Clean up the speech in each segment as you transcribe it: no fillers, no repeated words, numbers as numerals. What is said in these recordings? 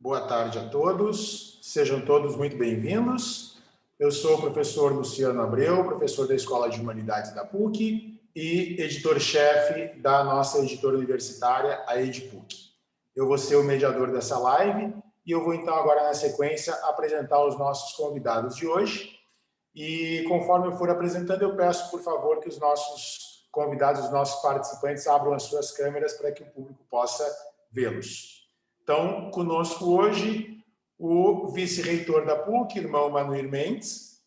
Boa tarde a todos, sejam todos muito bem-vindos. Eu sou o professor Luciano Abreu, professor da Escola de Humanidades da PUC e editor-chefe da nossa editora universitária, a EdPUC. Eu vou ser o mediador dessa live e eu vou então agora na sequência apresentar os nossos convidados de hoje. E conforme eu for apresentando, eu peço, por favor, que os nossos convidados, os nossos participantes abram as suas câmeras para que o público possa vê-los. Então, conosco hoje, o vice-reitor da PUC, irmão Manuir Mendes.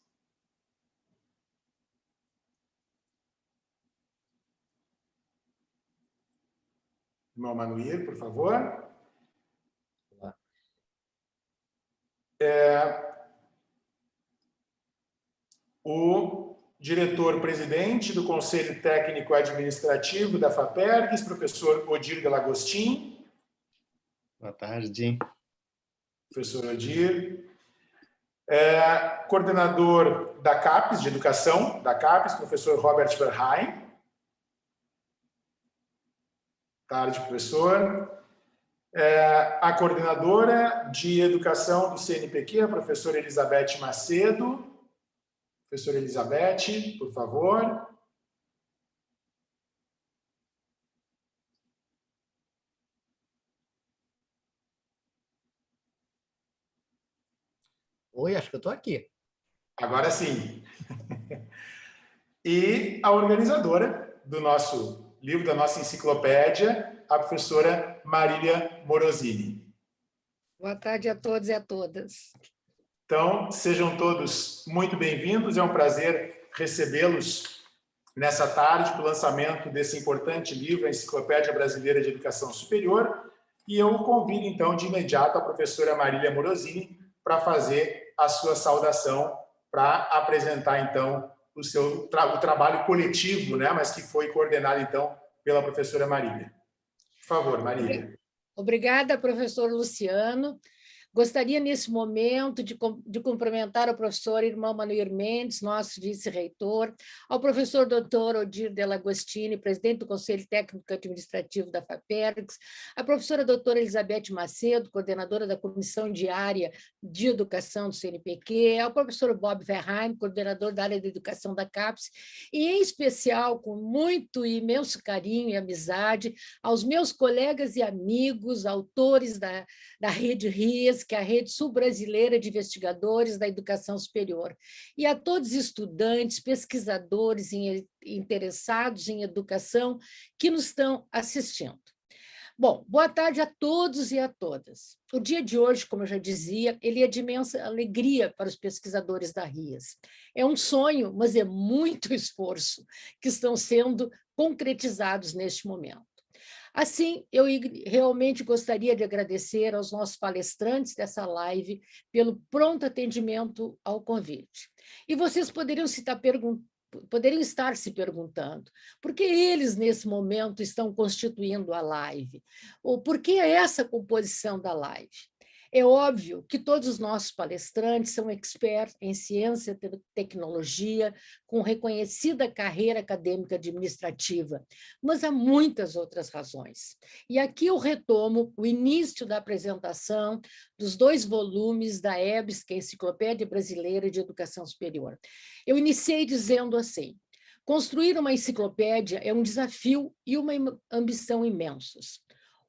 Irmão Manuir, por favor. O diretor-presidente do Conselho Técnico Administrativo da FAPERGS, professor Odir Delagostin. Boa tarde. Professor Odir. Coordenador da CAPES, de Educação, da CAPES, professor Robert Verheyen. Boa tarde, professor. A coordenadora de Educação do CNPq, a professora Elizabeth Macedo. Professora Elizabeth, por favor. Oi, acho que eu estou aqui. Agora sim. E a organizadora do nosso livro, da nossa enciclopédia, a professora Marília Morosini. Boa tarde a todos e a todas. Então, sejam todos muito bem-vindos. É um prazer recebê-los nessa tarde para o lançamento desse importante livro, a Enciclopédia Brasileira de Educação Superior. E eu convido, então, de imediato a professora Marília Morosini para fazer a sua saudação, para apresentar, então, o trabalho coletivo, né, mas que foi coordenado, então, pela professora Marília. Por favor, Marília. Obrigada, professor Luciano. Gostaria, nesse momento, de cumprimentar o professor irmão Manuir Mendes, nosso vice-reitor, ao professor doutor Odir Delagostin, presidente do Conselho Técnico Administrativo da FAPERGS, a professora doutora Elizabeth Macedo, coordenadora da Comissão Diária de Educação do CNPq, ao professor Bob Verheyen, coordenador da área de Educação da CAPES, e, em especial, com muito e imenso carinho e amizade, aos meus colegas e amigos, autores da Rede RIAS, que é a Rede Sul-Brasileira de Investigadores da Educação Superior, e a todos os estudantes, pesquisadores e interessados em educação que nos estão assistindo. Bom, boa tarde a todos e a todas. O dia de hoje, como eu já dizia, ele é de imensa alegria para os pesquisadores da RIAS. É um sonho, mas é muito esforço que estão sendo concretizados neste momento. Assim, eu realmente gostaria de agradecer aos nossos palestrantes dessa live pelo pronto atendimento ao convite. E vocês poderiam estar se perguntando por que eles, nesse momento, estão constituindo a live? Ou por que essa composição da live? É óbvio que todos os nossos palestrantes são experts em ciência e tecnologia, com reconhecida carreira acadêmica administrativa, mas há muitas outras razões. E aqui eu retomo o início da apresentação dos 2 volumes da EBS, que é a Enciclopédia Brasileira de Educação Superior. Eu iniciei dizendo assim: construir uma enciclopédia é um desafio e uma ambição imensos.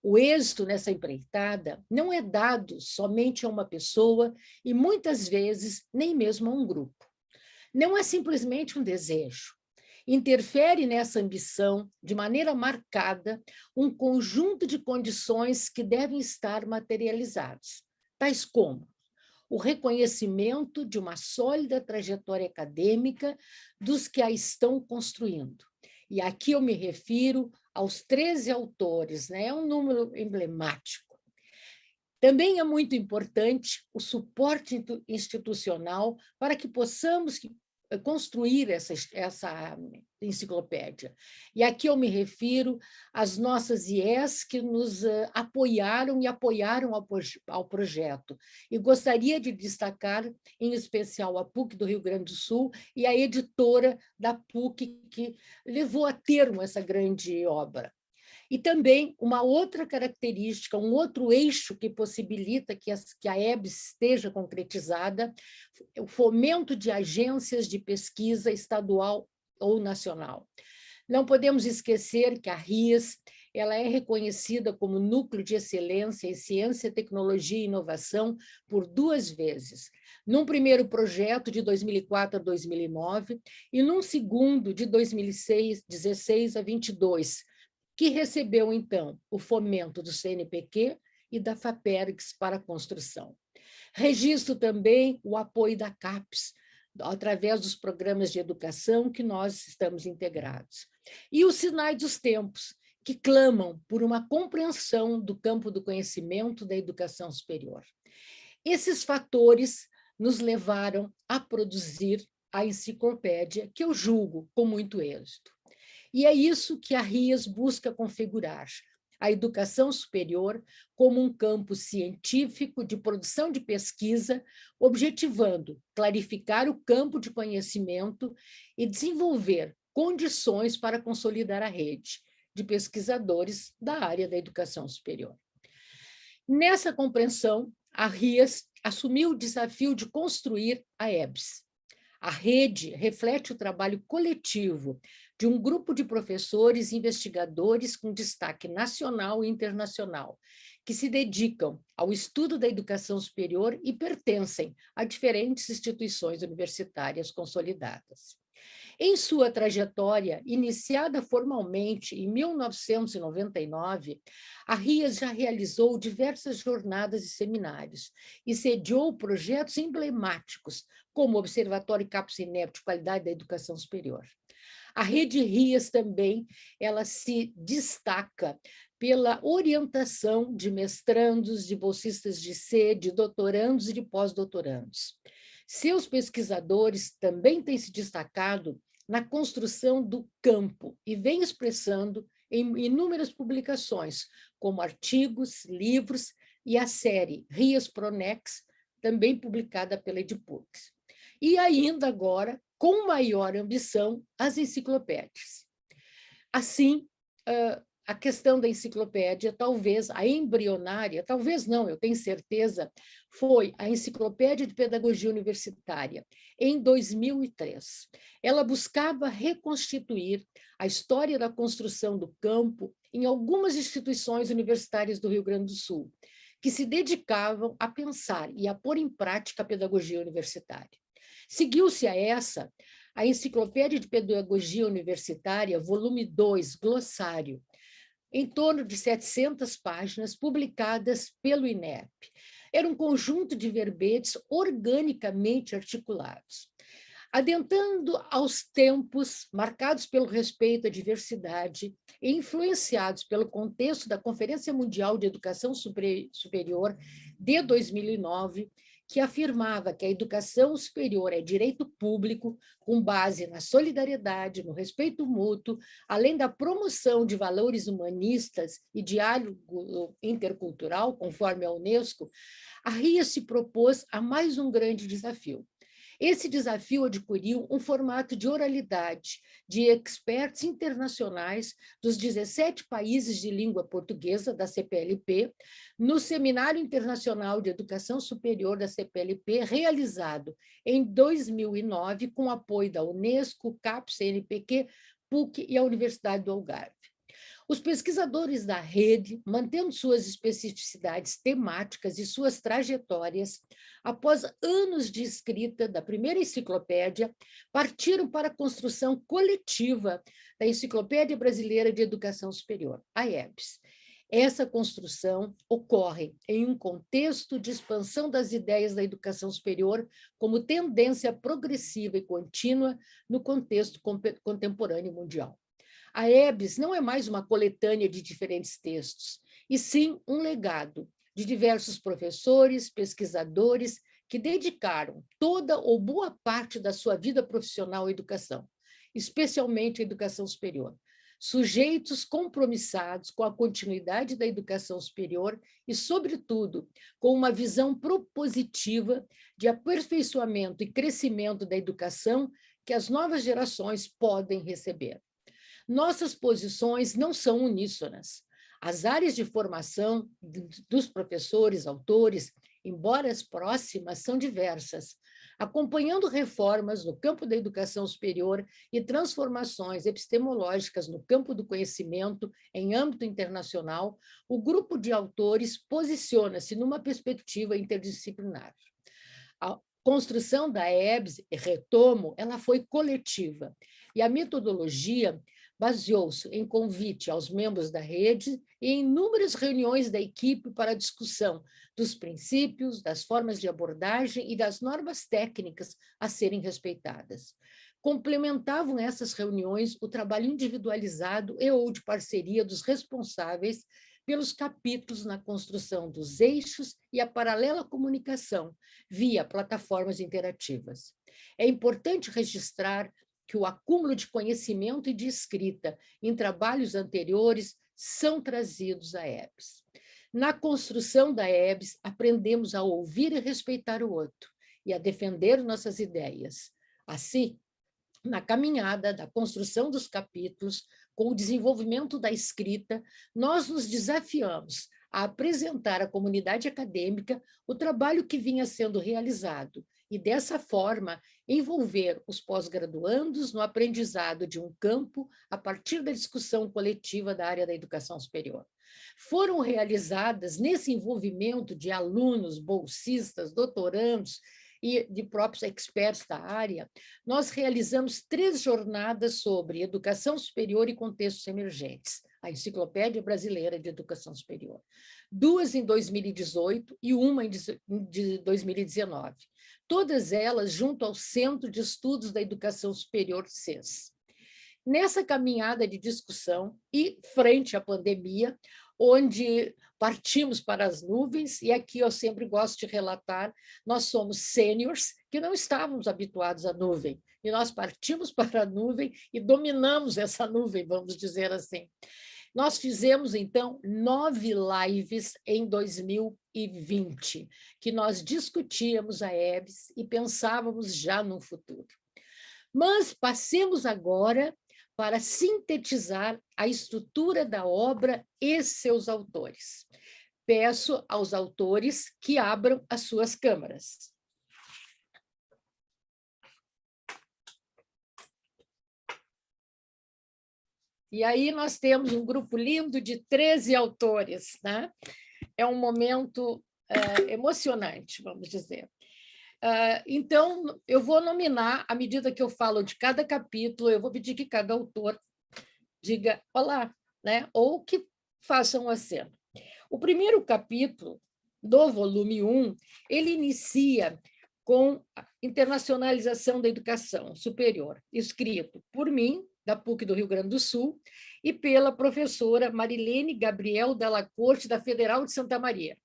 O êxito nessa empreitada não é dado somente a uma pessoa e, muitas vezes, nem mesmo a um grupo. Não é simplesmente um desejo. Interfere nessa ambição, de maneira marcada, um conjunto de condições que devem estar materializados, tais como o reconhecimento de uma sólida trajetória acadêmica dos que a estão construindo. E aqui eu me refiro aos 13 autores, né? É um número emblemático. Também é muito importante o suporte institucional para que possamos construir essa enciclopédia. E aqui eu me refiro às nossas IES que nos apoiaram e apoiaram ao projeto. E gostaria de destacar, em especial, a PUC do Rio Grande do Sul e a editora da PUC, que levou a termo essa grande obra. E também uma outra característica, um outro eixo que possibilita que a EBS esteja concretizada, o fomento de agências de pesquisa estadual ou nacional. Não podemos esquecer que a RIAS ela é reconhecida como núcleo de excelência em ciência, tecnologia e inovação por 2 vezes. Num primeiro projeto, de 2004 a 2009, e num segundo, de 2016 a 22, que recebeu, então, o fomento do CNPq e da FAPERGS para a construção. Registro também o apoio da CAPES, através dos programas de educação que nós estamos integrados. E os sinais dos tempos, que clamam por uma compreensão do campo do conhecimento da educação superior. Esses fatores nos levaram a produzir a enciclopédia, que eu julgo com muito êxito. E é isso que a RIAS busca configurar, a educação superior como um campo científico de produção de pesquisa, objetivando clarificar o campo de conhecimento e desenvolver condições para consolidar a rede de pesquisadores da área da educação superior. Nessa compreensão, a RIAS assumiu o desafio de construir a EBS. A rede reflete o trabalho coletivo de um grupo de professores e investigadores com destaque nacional e internacional, que se dedicam ao estudo da educação superior e pertencem a diferentes instituições universitárias consolidadas. Em sua trajetória, iniciada formalmente em 1999, a RIAS já realizou diversas jornadas e seminários e sediou projetos emblemáticos, como o Observatório CAPES-INEP de Qualidade da Educação Superior. A rede RIAS também ela se destaca pela orientação de mestrandos, de bolsistas de C, de doutorandos e de pós-doutorandos. Seus pesquisadores também têm se destacado na construção do campo e vem expressando em inúmeras publicações, como artigos, livros e a série RIAS Pronex, também publicada pela Edipux. E ainda agora, com maior ambição, as enciclopédias. Assim, a questão da enciclopédia, talvez a embrionária, talvez não, eu tenho certeza, foi a Enciclopédia de Pedagogia Universitária, em 2003. Ela buscava reconstituir a história da construção do campo em algumas instituições universitárias do Rio Grande do Sul, que se dedicavam a pensar e a pôr em prática a pedagogia universitária. Seguiu-se a essa a Enciclopédia de Pedagogia Universitária, volume 2, glossário, em torno de 700 páginas, publicadas pelo INEP. Era um conjunto de verbetes organicamente articulados. Adentrando aos tempos marcados pelo respeito à diversidade e influenciados pelo contexto da Conferência Mundial de Educação Superior de 2009, que afirmava que a educação superior é direito público, com base na solidariedade, no respeito mútuo, além da promoção de valores humanistas e diálogo intercultural, conforme a Unesco, a RIAS se propôs a mais um grande desafio. Esse desafio adquiriu um formato de oralidade de experts internacionais dos 17 países de língua portuguesa da CPLP, no Seminário Internacional de Educação Superior da CPLP, realizado em 2009, com apoio da Unesco, CAPES, CNPq, PUC e a Universidade do Algarve. Os pesquisadores da rede, mantendo suas especificidades temáticas e suas trajetórias, após anos de escrita da primeira enciclopédia, partiram para a construção coletiva da Enciclopédia Brasileira de Educação Superior, a EBS. Essa construção ocorre em um contexto de expansão das ideias da educação superior como tendência progressiva e contínua no contexto contemporâneo mundial. A EBS não é mais uma coletânea de diferentes textos, e sim um legado de diversos professores, pesquisadores, que dedicaram toda ou boa parte da sua vida profissional à educação, especialmente à educação superior. Sujeitos compromissados com a continuidade da educação superior e, sobretudo, com uma visão propositiva de aperfeiçoamento e crescimento da educação que as novas gerações podem receber. Nossas posições não são uníssonas. As áreas de formação dos professores, autores, embora as próximas, são diversas. Acompanhando reformas no campo da educação superior e transformações epistemológicas no campo do conhecimento em âmbito internacional, o grupo de autores posiciona-se numa perspectiva interdisciplinar. A construção da EBS, retomo, ela foi coletiva, e a metodologia baseou-se em convite aos membros da rede e em inúmeras reuniões da equipe para a discussão dos princípios, das formas de abordagem e das normas técnicas a serem respeitadas. Complementavam essas reuniões o trabalho individualizado e ou de parceria dos responsáveis pelos capítulos na construção dos eixos e a paralela comunicação via plataformas interativas. É importante registrar que o acúmulo de conhecimento e de escrita em trabalhos anteriores são trazidos à EBS. Na construção da EBS, aprendemos a ouvir e respeitar o outro e a defender nossas ideias. Assim, na caminhada da construção dos capítulos, com o desenvolvimento da escrita, nós nos desafiamos a apresentar à comunidade acadêmica o trabalho que vinha sendo realizado e, dessa forma, envolver os pós-graduandos no aprendizado de um campo a partir da discussão coletiva da área da educação superior. Foram realizadas, nesse envolvimento de alunos, bolsistas, doutorandos e de próprios experts da área, nós realizamos 3 jornadas sobre educação superior e contextos emergentes, a Enciclopédia Brasileira de Educação Superior. 2 em 2018 e uma em 2019. Todas elas junto ao Centro de Estudos da Educação Superior, CES. Nessa caminhada de discussão e frente à pandemia, onde partimos para as nuvens, e aqui eu sempre gosto de relatar, nós somos sêniors que não estávamos habituados à nuvem, e nós partimos para a nuvem e dominamos essa nuvem, vamos dizer assim. Nós fizemos, então, 9 lives em 2020, que nós discutíamos a EBS e pensávamos já no futuro. Mas passemos agora para sintetizar a estrutura da obra e seus autores. Peço aos autores que abram as suas câmaras. E aí nós temos um grupo lindo de 13 autores, né? É um momento emocionante, vamos dizer. Então, eu vou nominar, à medida que eu falo de cada capítulo, eu vou pedir que cada autor diga olá, né? Ou que façam um aceno. O primeiro capítulo do volume 1, ele inicia com a internacionalização da educação superior, escrito por mim, da PUC do Rio Grande do Sul, e pela professora Marilene Gabriel Dalla Corte, da Federal de Santa Maria.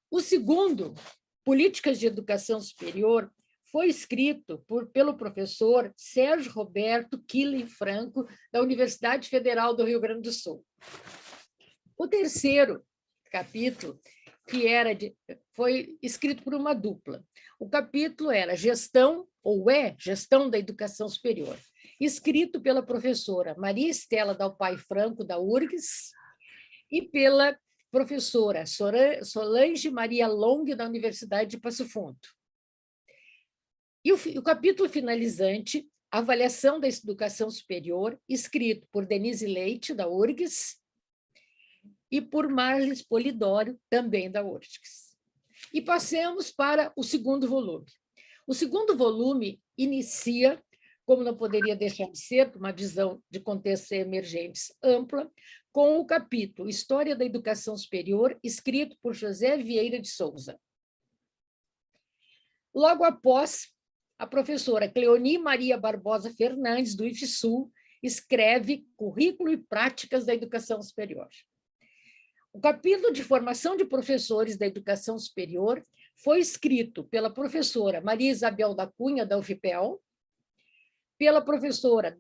O segundo, Políticas de Educação Superior, foi escrito pelo professor Sérgio Roberto Killen Franco, da Universidade Federal do Rio Grande do Sul. O terceiro capítulo, foi escrito por uma dupla. O capítulo era Gestão, ou Gestão da Educação Superior, escrito pela professora Maria Estela Dalpai Franco, da URGS, e pela professora Solange Maria Long, da Universidade de Passo Fundo. E o capítulo finalizante, Avaliação da Educação Superior, escrito por Denise Leite, da URGS, e por Marlis Polidório, também da URGS. E passemos para o segundo volume. O segundo volume inicia, como não poderia deixar de ser, uma visão de contextos emergentes ampla, com o capítulo História da Educação Superior, escrito por José Vieira de Souza. Logo após, a professora Cleoni Maria Barbosa Fernandes, do IFSU, escreve Currículo e Práticas da Educação Superior. O capítulo de Formação de Professores da Educação Superior foi escrito pela professora Maria Isabel da Cunha, da UFPEL, pela professora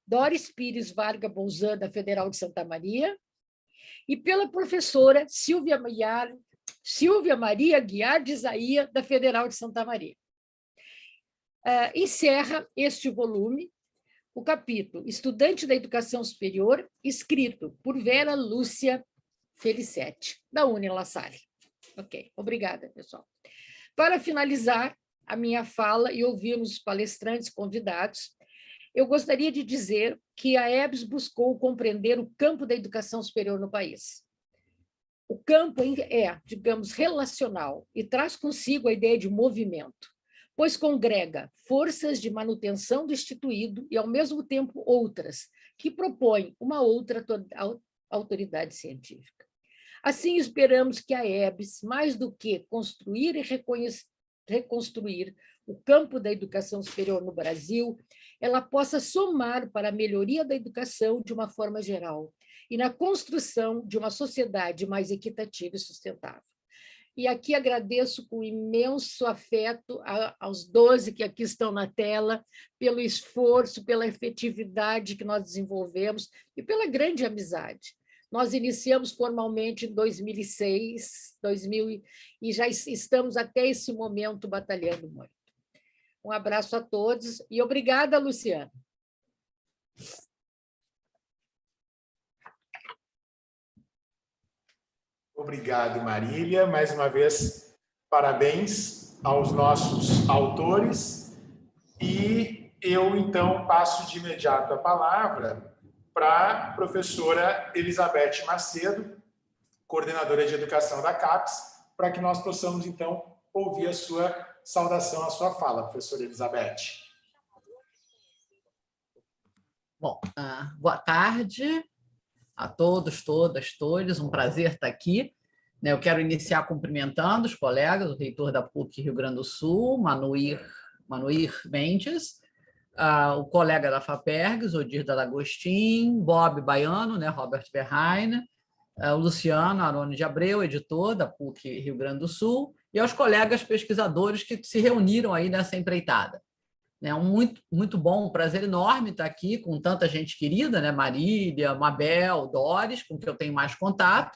Doris Pires Varga Bolzan, da Federal de Santa Maria, e pela professora Silvia Maria Guiar de Isaia, da Federal de Santa Maria. Encerra este volume o capítulo Estudante da Educação Superior, escrito por Vera Lúcia Felicetti, da Uni La Salle. Ok, obrigada, pessoal. Para finalizar a minha fala e ouvirmos os palestrantes convidados, eu gostaria de dizer que a EBS buscou compreender o campo da educação superior no país. O campo é, digamos, relacional e traz consigo a ideia de movimento, pois congrega forças de manutenção do instituído e, ao mesmo tempo, outras, que propõem uma outra autoridade científica. Assim, esperamos que a EBS, mais do que construir e reconstruir o campo da educação superior no Brasil, ela possa somar para a melhoria da educação de uma forma geral e na construção de uma sociedade mais equitativa e sustentável. E aqui agradeço com imenso afeto aos 12 que aqui estão na tela, pelo esforço, pela efetividade que nós desenvolvemos e pela grande amizade. Nós iniciamos formalmente em 2006, e já estamos até esse momento batalhando muito. Um abraço a todos e obrigada, Luciana. Obrigado, Marília. Mais uma vez, parabéns aos nossos autores. E eu, então, passo de imediato a palavra para a professora Elizabeth Macedo, coordenadora de educação da CAPES, para que nós possamos, então, ouvir a sua saudação, a sua fala, professora Elizabeth. Bom, boa tarde a todos, todas, todos. Um prazer estar aqui. Eu quero iniciar cumprimentando os colegas, o reitor da PUC Rio Grande do Sul, Manuir Mendes, o colega da FAPERGS, Odir D'Agostin, Bob Baiano, Robert Verheyen, o Luciano Arone de Abreu, editor da PUC Rio Grande do Sul, e aos colegas pesquisadores que se reuniram aí nessa empreitada. Muito bom, um prazer enorme estar aqui com tanta gente querida, Marília, Mabel, Doris, com quem eu tenho mais contato,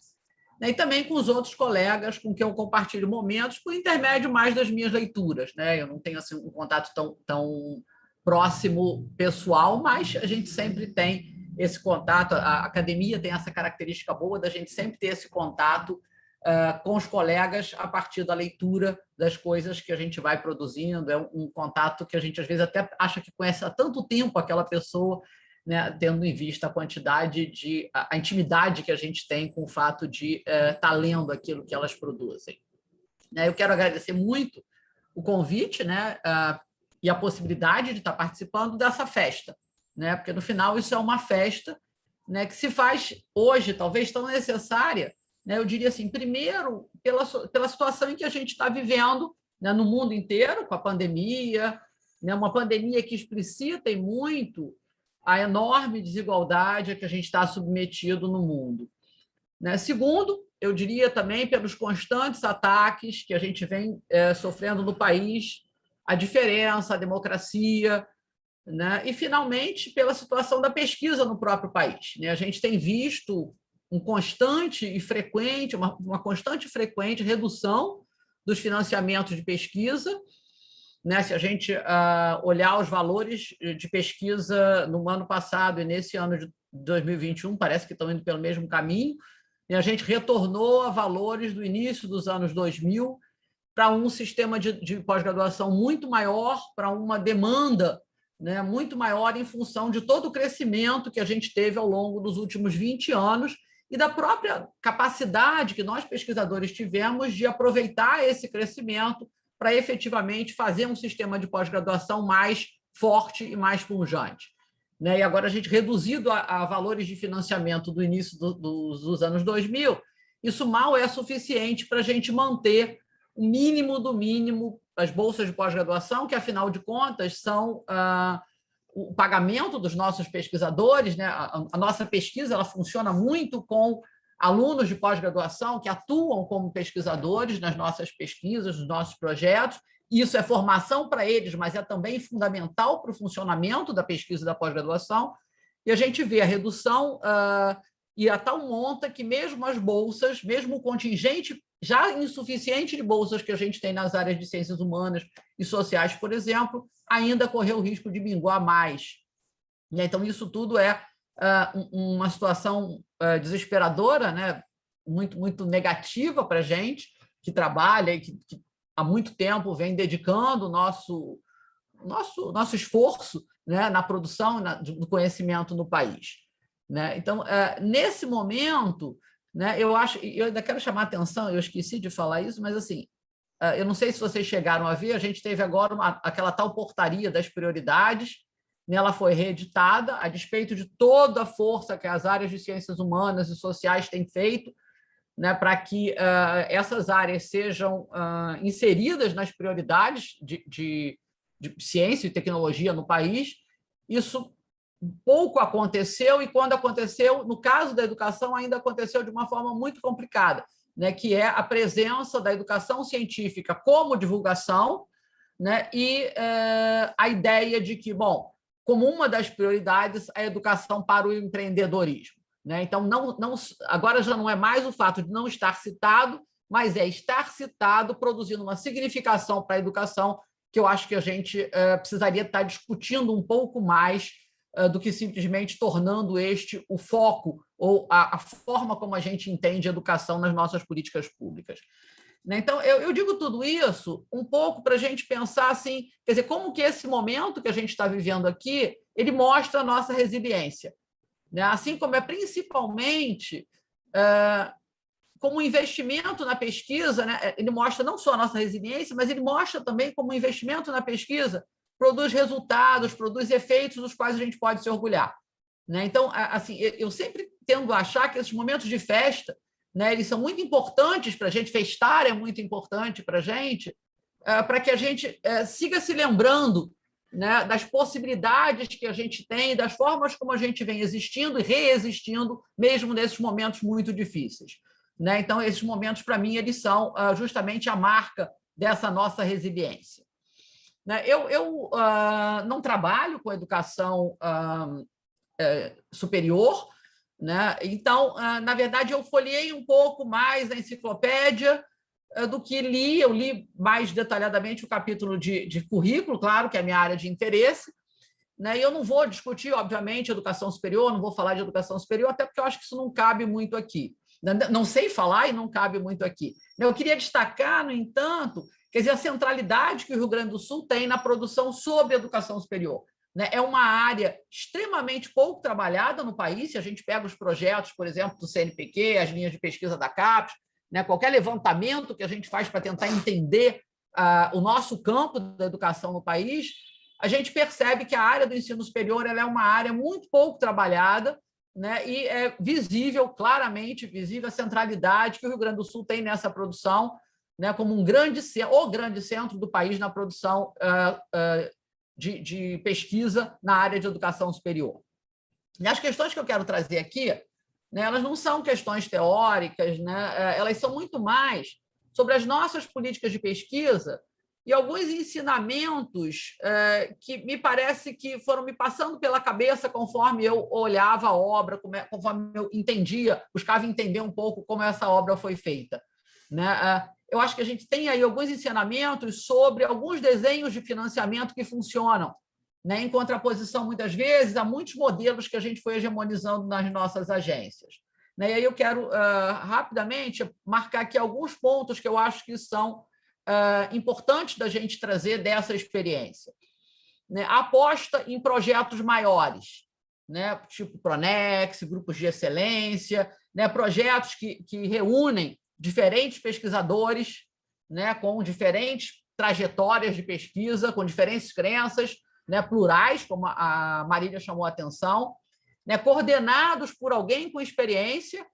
e também com os outros colegas com quem eu compartilho momentos por intermédio mais das minhas leituras. Eu não tenho assim, um contato tão próximo pessoal, mas a gente sempre tem esse contato, a academia tem essa característica boa da gente sempre ter esse contato com os colegas a partir da leitura das coisas que a gente vai produzindo, é um contato que a gente às vezes até acha que conhece há tanto tempo aquela pessoa, tendo em vista a quantidade a intimidade que a gente tem com o fato de estar lendo aquilo que elas produzem. Eu quero agradecer muito o convite, e a possibilidade de estar participando dessa festa, porque no final isso é uma festa, que se faz hoje talvez tão necessária, eu diria assim, primeiro pela situação em que a gente está vivendo no mundo inteiro, com a pandemia, uma pandemia que explicita muito a enorme desigualdade a que a gente está submetido no mundo. Segundo, eu diria também pelos constantes ataques que a gente vem sofrendo no país, a diferença, a democracia, e, finalmente, pela situação da pesquisa no próprio país. A gente tem visto uma constante e frequente redução dos financiamentos de pesquisa. Se a gente olhar os valores de pesquisa no ano passado e nesse ano de 2021, parece que estão indo pelo mesmo caminho, e a gente retornou a valores do início dos anos 2000 para um sistema de pós-graduação muito maior, para uma demanda muito maior em função de todo o crescimento que a gente teve ao longo dos últimos 20 anos e da própria capacidade que nós, pesquisadores, tivemos de aproveitar esse crescimento para efetivamente fazer um sistema de pós-graduação mais forte e mais pujante. E agora a gente reduzido a valores de financiamento do início dos anos 2000, isso mal é suficiente para a gente manter o mínimo do mínimo as bolsas de pós-graduação, que, afinal de contas, são o pagamento dos nossos pesquisadores. A nossa pesquisa ela funciona muito com alunos de pós-graduação que atuam como pesquisadores nas nossas pesquisas, nos nossos projetos. Isso é formação para eles, mas é também fundamental para o funcionamento da pesquisa e da pós-graduação. E a gente vê a redução e a tal monta que mesmo as bolsas, mesmo o contingente já insuficiente de bolsas que a gente tem nas áreas de ciências humanas e sociais, por exemplo, ainda correu o risco de minguar mais. né? Então, isso tudo é uma situação desesperadora, né? Muito negativa para a gente, que trabalha e que há muito tempo vem dedicando o nosso esforço, né, na produção do conhecimento no país, né? Então, nesse momento, né, eu ainda quero chamar a atenção, eu esqueci de falar isso, mas assim, eu não sei se vocês chegaram a ver, a gente teve agora aquela tal portaria das prioridades, né, ela foi reeditada, a despeito de toda a força que as áreas de ciências humanas e sociais têm feito, né, para que essas áreas sejam inseridas nas prioridades de ciência e tecnologia no país. Isso pouco aconteceu, e quando aconteceu, no caso da educação, ainda aconteceu de uma forma muito complicada, né, que é a presença da educação científica como divulgação, né, e a ideia de que, bom, como uma das prioridades, a educação para o empreendedorismo, né? Então, agora já não é mais o fato de não estar citado, mas é estar citado, produzindo uma significação para a educação, que eu acho que a gente precisaria estar discutindo um pouco mais do que simplesmente tornando este o foco ou a forma como a gente entende a educação nas nossas políticas públicas. Então, eu digo tudo isso um pouco para a gente pensar assim, quer dizer, como que esse momento que a gente está vivendo aqui, ele mostra a nossa resiliência, né? Assim como é principalmente como um investimento na pesquisa, né? Ele mostra não só a nossa resiliência, mas ele mostra também como um investimento na pesquisa produz resultados, produz efeitos dos quais a gente pode se orgulhar, né? Então, assim, eu sempre tendo a achar que esses momentos de festa, né, eles são muito importantes para a gente, festar é muito importante para a gente, para que a gente siga se lembrando, né, das possibilidades que a gente tem, das formas como a gente vem existindo e reexistindo, mesmo nesses momentos muito difíceis, né? Então, esses momentos, para mim, eles são justamente a marca dessa nossa resiliência, né? Eu não trabalho com educação superior, né? Então, na verdade, eu folhei um pouco mais a enciclopédia do que li. Eu li mais detalhadamente o capítulo de currículo, claro, que é a minha área de interesse, né? E eu não vou discutir, obviamente, educação superior, não vou falar de educação superior, até porque eu acho que isso não cabe muito aqui. Não sei falar e não cabe muito aqui. Eu queria destacar, no entanto, quer dizer, a centralidade que o Rio Grande do Sul tem na produção sobre educação superior. É uma área extremamente pouco trabalhada no país. Se a gente pega os projetos, por exemplo, do CNPq, as linhas de pesquisa da CAPES, né, qualquer levantamento que a gente faz para tentar entender o nosso campo da educação no país, a gente percebe que a área do ensino superior ela é uma área muito pouco trabalhada, né, e é visível, claramente visível, a centralidade que o Rio Grande do Sul tem nessa produção, né, como o grande centro do país na produção de pesquisa na área de educação superior. E as questões que eu quero trazer aqui, né, elas não são questões teóricas, né, elas são muito mais sobre as nossas políticas de pesquisa e alguns ensinamentos que me parece que foram me passando pela cabeça conforme eu olhava a obra, conforme eu entendia, buscava entender um pouco como essa obra foi feita, né? Eu acho que a gente tem aí alguns ensinamentos sobre alguns desenhos de financiamento que funcionam, né, em contraposição, muitas vezes, a muitos modelos que a gente foi hegemonizando nas nossas agências, né? E aí eu quero, rapidamente, marcar aqui alguns pontos que eu acho que são importantes da gente trazer dessa experiência, né? A aposta em projetos maiores, né, tipo Pronex, grupos de excelência, né, projetos que reúnem diferentes pesquisadores, né, com diferentes trajetórias de pesquisa, com diferentes crenças, né, plurais, como a Marília chamou a atenção, né, coordenados por alguém com experiência,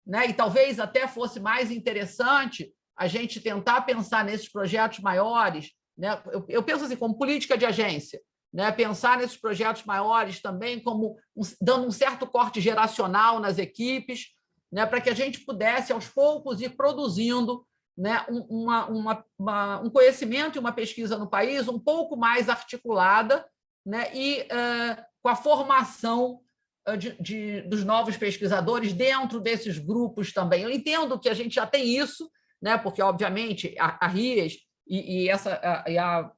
né, e talvez até fosse mais interessante a gente tentar pensar nesses projetos maiores, né, eu penso assim, como política de agência, né, pensar nesses projetos maiores também como dando um certo corte geracional nas equipes, né, para que a gente pudesse, aos poucos, ir produzindo, né, um conhecimento e uma pesquisa no país um pouco mais articulada, né, e com a formação dos novos pesquisadores dentro desses grupos também. Eu entendo que a gente já tem isso, né, porque, obviamente, a RIES e a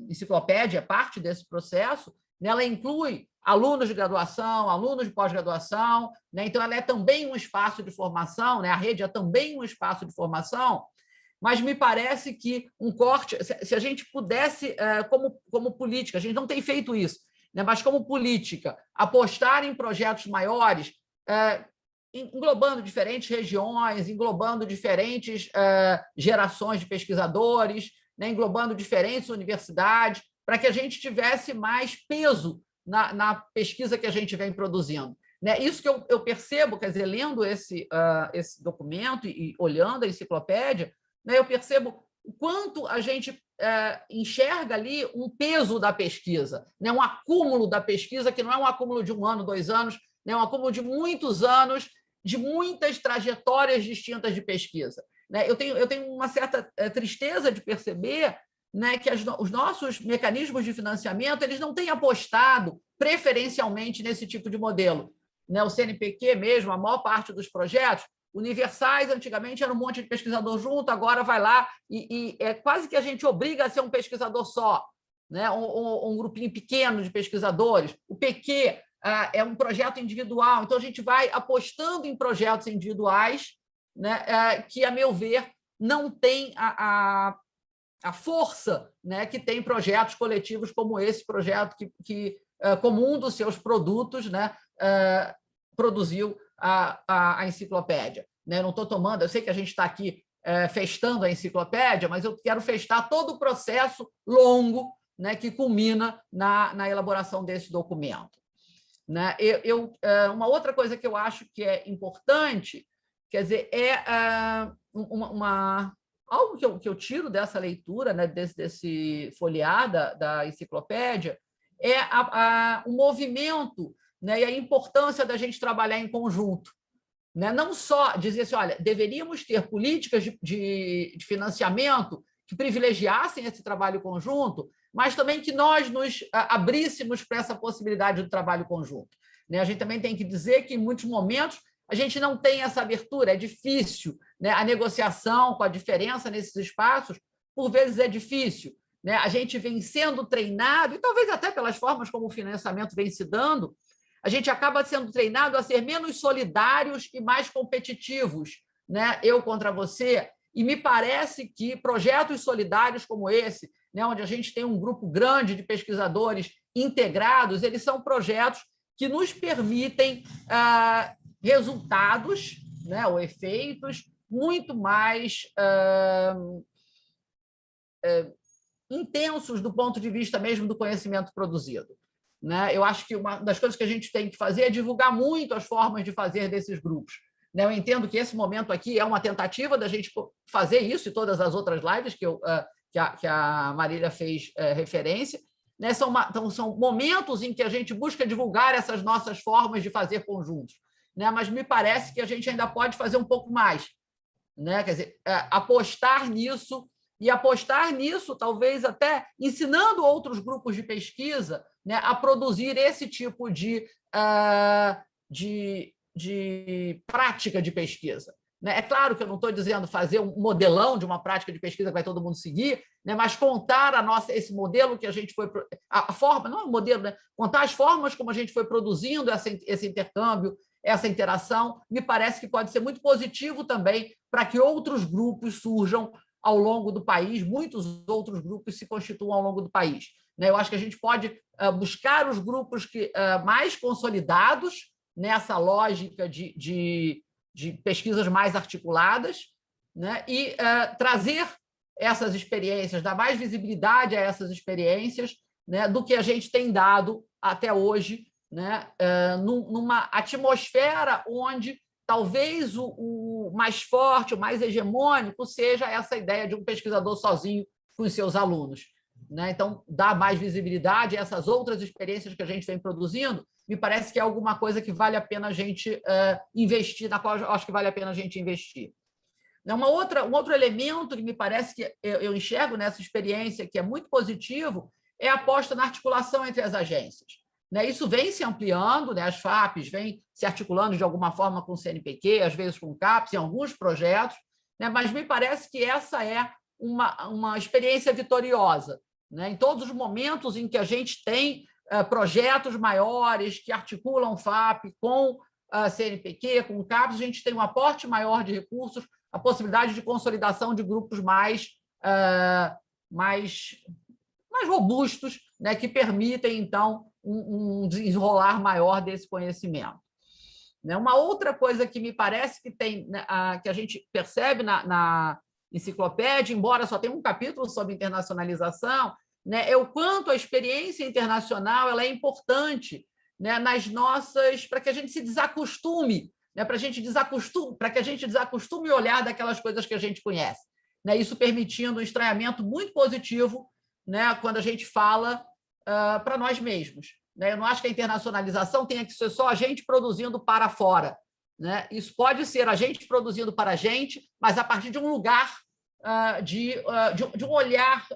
enciclopédia é parte desse processo, né, ela inclui alunos de graduação, alunos de pós-graduação, né? Então, ela é também um espaço de formação, né? A rede é também um espaço de formação, mas me parece que um corte, se a gente pudesse, como política, a gente não tem feito isso, né? Mas como política, apostar em projetos maiores, englobando diferentes regiões, englobando diferentes gerações de pesquisadores, né? Englobando diferentes universidades, para que a gente tivesse mais peso na pesquisa que a gente vem produzindo. Né? Isso que eu percebo, quer dizer, lendo esse documento e olhando a enciclopédia, né, eu percebo o quanto a gente enxerga ali um peso da pesquisa, né, um acúmulo da pesquisa, que não é um acúmulo de 1 ano, 2 anos, né, é um acúmulo de muitos anos, de muitas trajetórias distintas de pesquisa. Né? Eu tenho uma certa tristeza de perceber, né, que os nossos mecanismos de financiamento eles não têm apostado preferencialmente nesse tipo de modelo. Né? O CNPq mesmo, a maior parte dos projetos, universais, antigamente era um monte de pesquisador junto, agora vai lá e é quase que a gente obriga a ser um pesquisador só, né? Um grupinho pequeno de pesquisadores. O PQ é um projeto individual, então a gente vai apostando em projetos individuais, né, que, a meu ver, não tem a força, né, que tem projetos coletivos como esse projeto que como um dos seus produtos, né, produziu a enciclopédia. Né? Não estou tomando, eu sei que a gente está aqui festando a enciclopédia, mas eu quero festar todo o processo longo, né, que culmina na elaboração desse documento. Né? Uma outra coisa que eu acho que é importante, quer dizer, algo que eu tiro dessa leitura, né, desse folhear da enciclopédia, é o movimento, né, e a importância da gente trabalhar em conjunto. Né? Não só dizer assim, olha, deveríamos ter políticas de financiamento que privilegiassem esse trabalho conjunto, mas também que nós nos abríssemos para essa possibilidade do trabalho conjunto. Né? A gente também tem que dizer que, em muitos momentos, a gente não tem essa abertura, é difícil. Né? A negociação com a diferença nesses espaços, por vezes, é difícil. Né? A gente vem sendo treinado, e talvez até pelas formas como o financiamento vem se dando, a gente acaba sendo treinado a ser menos solidários e mais competitivos, né? Eu contra você. E me parece que projetos solidários como esse, né, onde a gente tem um grupo grande de pesquisadores integrados, eles são projetos que nos permitem resultados, né, ou efeitos muito mais intensos do ponto de vista mesmo do conhecimento produzido. Né? Eu acho que uma das coisas que a gente tem que fazer é divulgar muito as formas de fazer desses grupos. Né? Eu entendo que esse momento aqui é uma tentativa da gente fazer isso e todas as outras lives que a Marília fez referência. Né? São momentos em que a gente busca divulgar essas nossas formas de fazer conjuntos. Né? Mas me parece que a gente ainda pode fazer um pouco mais. Né? Quer dizer, apostar nisso, e apostar nisso, talvez até ensinando outros grupos de pesquisa, né, a produzir esse tipo de prática de pesquisa. Né? É claro que eu não estou dizendo fazer um modelão de uma prática de pesquisa que vai todo mundo seguir, né, mas contar esse modelo que a gente foi... A forma, não é um modelo, né? Contar as formas como a gente foi produzindo esse intercâmbio, essa interação, me parece que pode ser muito positivo também para que outros grupos surjam ao longo do país, muitos outros grupos se constituam ao longo do país. Eu acho que a gente pode buscar os grupos mais consolidados nessa lógica de pesquisas mais articuladas, né, e trazer essas experiências, dar mais visibilidade a essas experiências, né, do que a gente tem dado até hoje, né, numa atmosfera onde talvez o mais forte, o mais hegemônico, seja essa ideia de um pesquisador sozinho com os seus alunos. Né? Então, dar mais visibilidade a essas outras experiências que a gente vem produzindo, me parece que é alguma coisa que vale a pena a gente investir, na qual eu acho que vale a pena a gente investir. Um outro elemento que me parece que eu enxergo nessa experiência, que é muito positivo, é a aposta na articulação entre as agências. Né? Isso vem se ampliando, né? As FAPs vêm se articulando de alguma forma com o CNPq, às vezes com o CAPES, em alguns projetos, né? Mas me parece que essa é uma experiência vitoriosa. Né? Em todos os momentos em que a gente tem projetos maiores que articulam FAP com a CNPq, com o CAPES, a gente tem um aporte maior de recursos, a possibilidade de consolidação de grupos mais robustos, né, que permitem, então, um desenrolar maior desse conhecimento. Uma outra coisa que me parece que tem, que a gente percebe na enciclopédia, embora só tenha um capítulo sobre internacionalização, né, é o quanto a experiência internacional ela é importante, né, para que a gente se desacostume, né, para que a gente desacostume o olhar daquelas coisas que a gente conhece, né, isso permitindo um estranhamento muito positivo, né, quando a gente fala para nós mesmos. Né? Eu não acho que a internacionalização tenha que ser só a gente produzindo para fora. Né? Isso pode ser a gente produzindo para a gente, mas a partir de um lugar de um olhar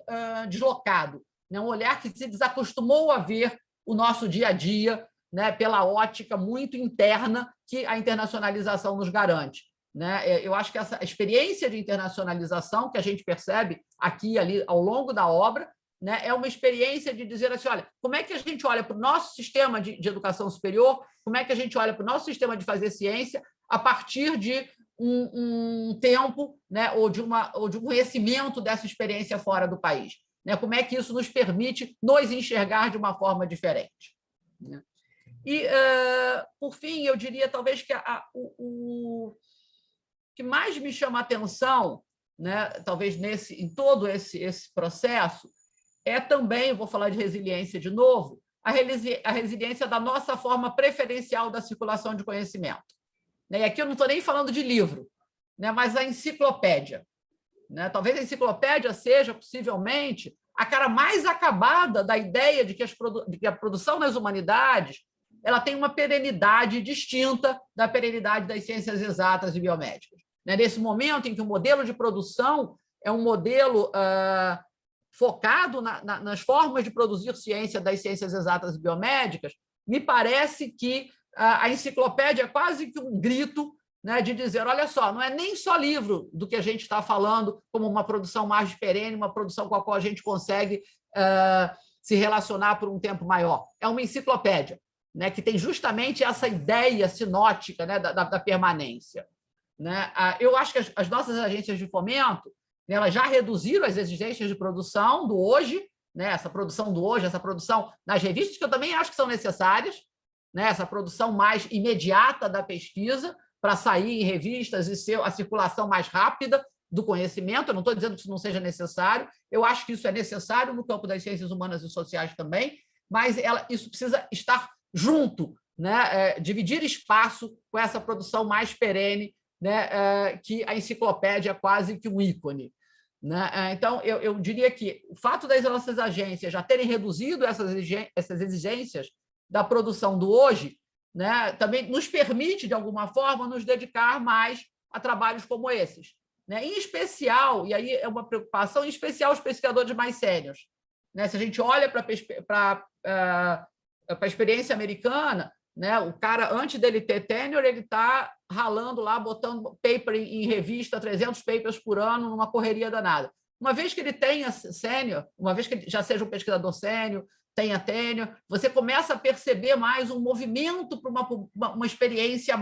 deslocado, né? Um olhar que se desacostumou a ver o nosso dia a dia, né? Pela ótica muito interna que a internacionalização nos garante. Né? Eu acho que essa experiência de internacionalização que a gente percebe aqui e ali ao longo da obra, né, é uma experiência de dizer assim, olha, como é que a gente olha para o nosso sistema de educação superior, como é que a gente olha para o nosso sistema de fazer ciência a partir de um tempo, né, ou de um conhecimento dessa experiência fora do país. Né? Como é que isso nos permite nos enxergar de uma forma diferente. Né? E, por fim, eu diria talvez que o que mais me chama a atenção, né, talvez em todo esse processo, é também, vou falar de resiliência de novo, a resiliência da nossa forma preferencial da circulação de conhecimento. E aqui eu não estou nem falando de livro, né, mas a enciclopédia. Né? Talvez a enciclopédia seja, possivelmente, a cara mais acabada da ideia de que a produção nas humanidades ela tem uma perenidade distinta da perenidade das ciências exatas e biomédicas. Né? Nesse momento em que o modelo de produção é um modelo focado nas formas de produzir ciência das ciências exatas e biomédicas, me parece que a enciclopédia é quase que um grito, né, de dizer, olha só, não é nem só livro do que a gente está falando como uma produção mais perene, uma produção com a qual a gente consegue se relacionar por um tempo maior. É uma enciclopédia, né, que tem justamente essa ideia sinótica, né, da permanência. Né? Eu acho que as nossas agências de fomento, elas já reduziram as exigências de produção do hoje, né? Essa produção do hoje, essa produção nas revistas, que eu também acho que são necessárias, né? Essa produção mais imediata da pesquisa, para sair em revistas e ser a circulação mais rápida do conhecimento. Eu não estou dizendo que isso não seja necessário, eu acho que isso é necessário no campo das ciências humanas e sociais também, mas isso precisa estar junto, né? Dividir espaço com essa produção mais perene, né, que a enciclopédia é quase que um ícone. Né? Então, eu diria que o fato das nossas agências já terem reduzido essas exigências da produção do hoje, né, também nos permite, de alguma forma, nos dedicar mais a trabalhos como esses. Né? Em especial, e aí é uma preocupação, em especial os pesquisadores mais sêniores. Né? Se a gente olha para a experiência americana, né, o cara, antes dele ter tenure, ele está ralando lá, botando paper em revista, 300 papers por ano, numa correria danada. Uma vez que ele tenha sênior, uma vez que ele já seja um pesquisador sênior, tenha tenure, você começa a perceber mais um movimento para uma experiência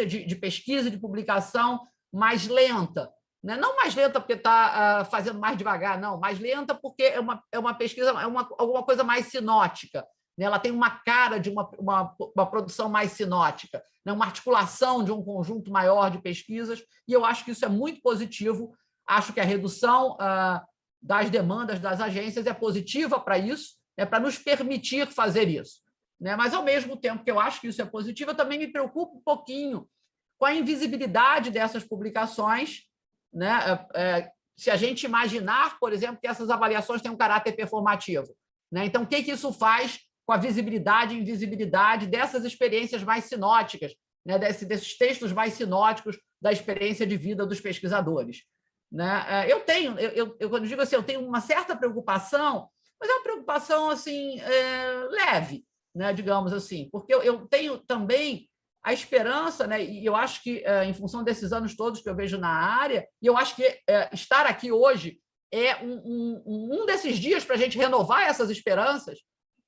de pesquisa, de publicação mais lenta. Né? Não mais lenta porque está fazendo mais devagar, não, mais lenta porque é uma pesquisa, alguma coisa mais sinótica. Ela tem uma cara de uma produção mais sinótica, né? Uma articulação de um conjunto maior de pesquisas, e eu acho que isso é muito positivo. Acho que a redução das demandas das agências é positiva para isso, né? Para nos permitir fazer isso. Né? Mas, ao mesmo tempo que eu acho que isso é positivo, eu também me preocupo um pouquinho com a invisibilidade dessas publicações. Né? Se a gente imaginar, por exemplo, que essas avaliações têm um caráter performativo. Né? Então, o que isso faz com a visibilidade e invisibilidade dessas experiências mais sinóticas, né, desses textos mais sinóticos da experiência de vida dos pesquisadores. Né? Quando digo assim, eu tenho uma certa preocupação, mas é uma preocupação assim, leve, né, digamos assim, porque eu tenho também a esperança, né, e eu acho que, em função desses anos todos que eu vejo na área, e eu acho que estar aqui hoje é um desses dias para a gente renovar essas esperanças,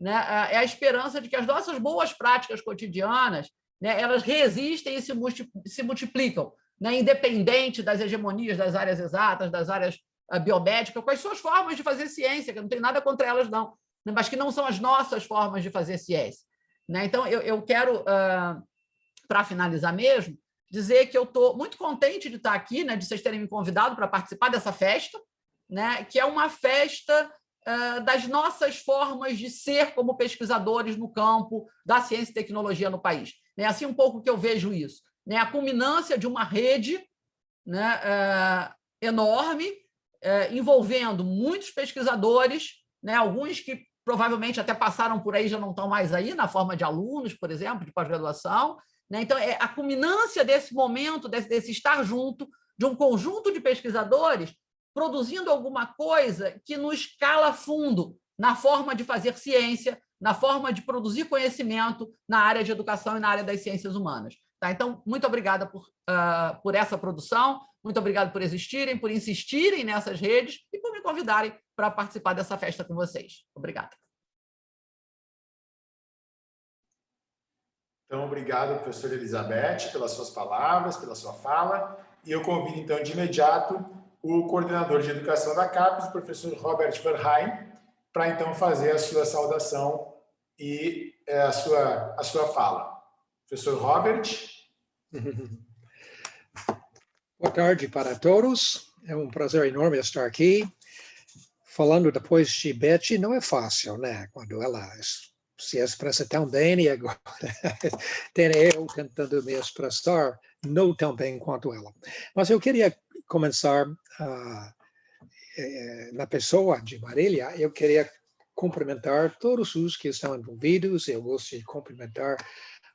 né, é a esperança de que as nossas boas práticas cotidianas, né, elas resistem e se multiplicam, né, independente das hegemonias das áreas exatas, das áreas biomédicas, com as suas formas de fazer ciência, que eu não tenho nada contra elas, não, né, mas que não são as nossas formas de fazer ciência. Né? Então, eu quero, para finalizar mesmo, dizer que eu estou muito contente de estar aqui, né, de vocês terem me convidado para participar dessa festa, né, que é uma festa das nossas formas de ser como pesquisadores no campo da ciência e tecnologia no país. É assim um pouco que eu vejo isso. Né? A culminância de uma rede, né, enorme, envolvendo muitos pesquisadores, né, alguns que provavelmente até passaram por aí, já não estão mais aí, na forma de alunos, por exemplo, de pós-graduação. Né? Então, é a culminância desse momento, desse estar junto, de um conjunto de pesquisadores produzindo alguma coisa que nos cala fundo na forma de fazer ciência, na forma de produzir conhecimento na área de educação e na área das ciências humanas. Tá? Então, muito obrigada por essa produção, muito obrigada por existirem, por insistirem nessas redes e por me convidarem para participar dessa festa com vocês. Obrigada. Então, obrigado, professora Elizabeth, pelas suas palavras, pela sua fala. E eu convido, então, de imediato, o coordenador de educação da CAPES, o professor Robert Verheyen, para, então, fazer a sua saudação e a sua fala. Professor Robert. Boa tarde para todos. É um prazer enorme estar aqui. Falando depois de Betty, não é fácil, né? Quando ela se expressa tão bem e agora tem eu tentando me expressar não tão bem quanto ela. Mas eu queria começar na pessoa de Marília. Eu queria cumprimentar todos os que estão envolvidos. Eu gosto de cumprimentar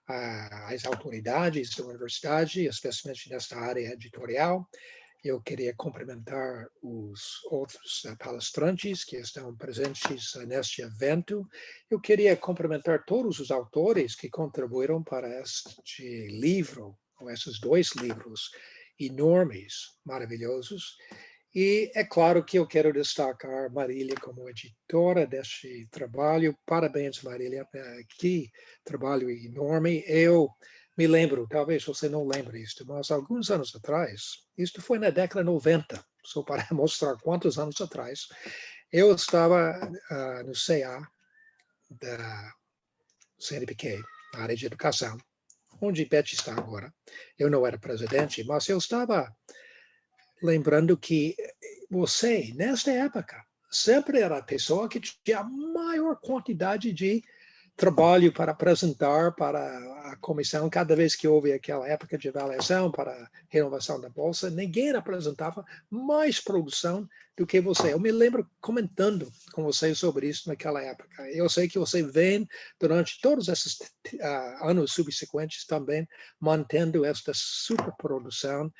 as autoridades da universidade, especialmente nesta área editorial. Eu queria cumprimentar os outros palestrantes que estão presentes neste evento. Eu queria cumprimentar todos os autores que contribuíram para este livro, ou esses 2 livros enormes, maravilhosos. E é claro que eu quero destacar Marília como editora deste trabalho. Parabéns, Marília, que trabalho enorme. Eu me lembro, talvez você não lembre isto, mas alguns anos atrás, isto foi na década 90, só para mostrar quantos anos atrás, eu estava no CA da CNPq, na área de educação, onde Betty está agora. Eu não era presidente, mas eu estava lembrando que você, nesta época, sempre era a pessoa que tinha a maior quantidade de trabalho para apresentar para a comissão. Cada vez que houve aquela época de avaliação para a renovação da bolsa, ninguém apresentava mais produção do que você. Eu me lembro comentando com você sobre isso naquela época. Eu sei que você vem durante todos esses anos subsequentes também mantendo esta superprodução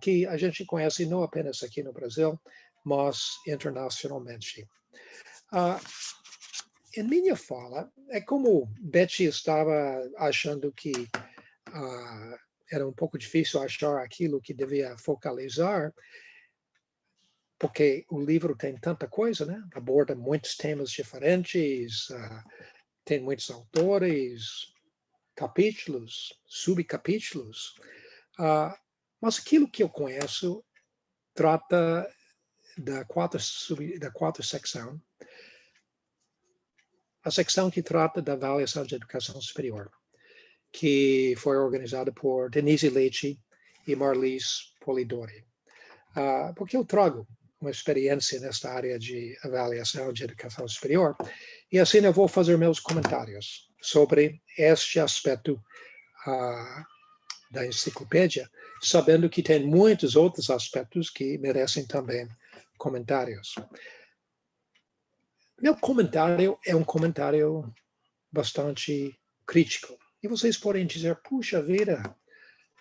que a gente conhece não apenas aqui no Brasil, mas internacionalmente. Em minha fala, é como Betty estava achando que era um pouco difícil achar aquilo que devia focalizar, porque o livro tem tanta coisa, né? Aborda muitos temas diferentes, tem muitos autores, capítulos, subcapítulos, mas aquilo que eu conheço trata da quarta secção, a secção que trata da avaliação de educação superior, que foi organizada por Denise Leite e Marlise Polidori. Porque eu trago uma experiência nesta área de avaliação de educação superior, e assim eu vou fazer meus comentários sobre este aspecto da enciclopédia, sabendo que tem muitos outros aspectos que merecem também comentários. Meu comentário é um comentário bastante crítico. E vocês podem dizer, puxa vida,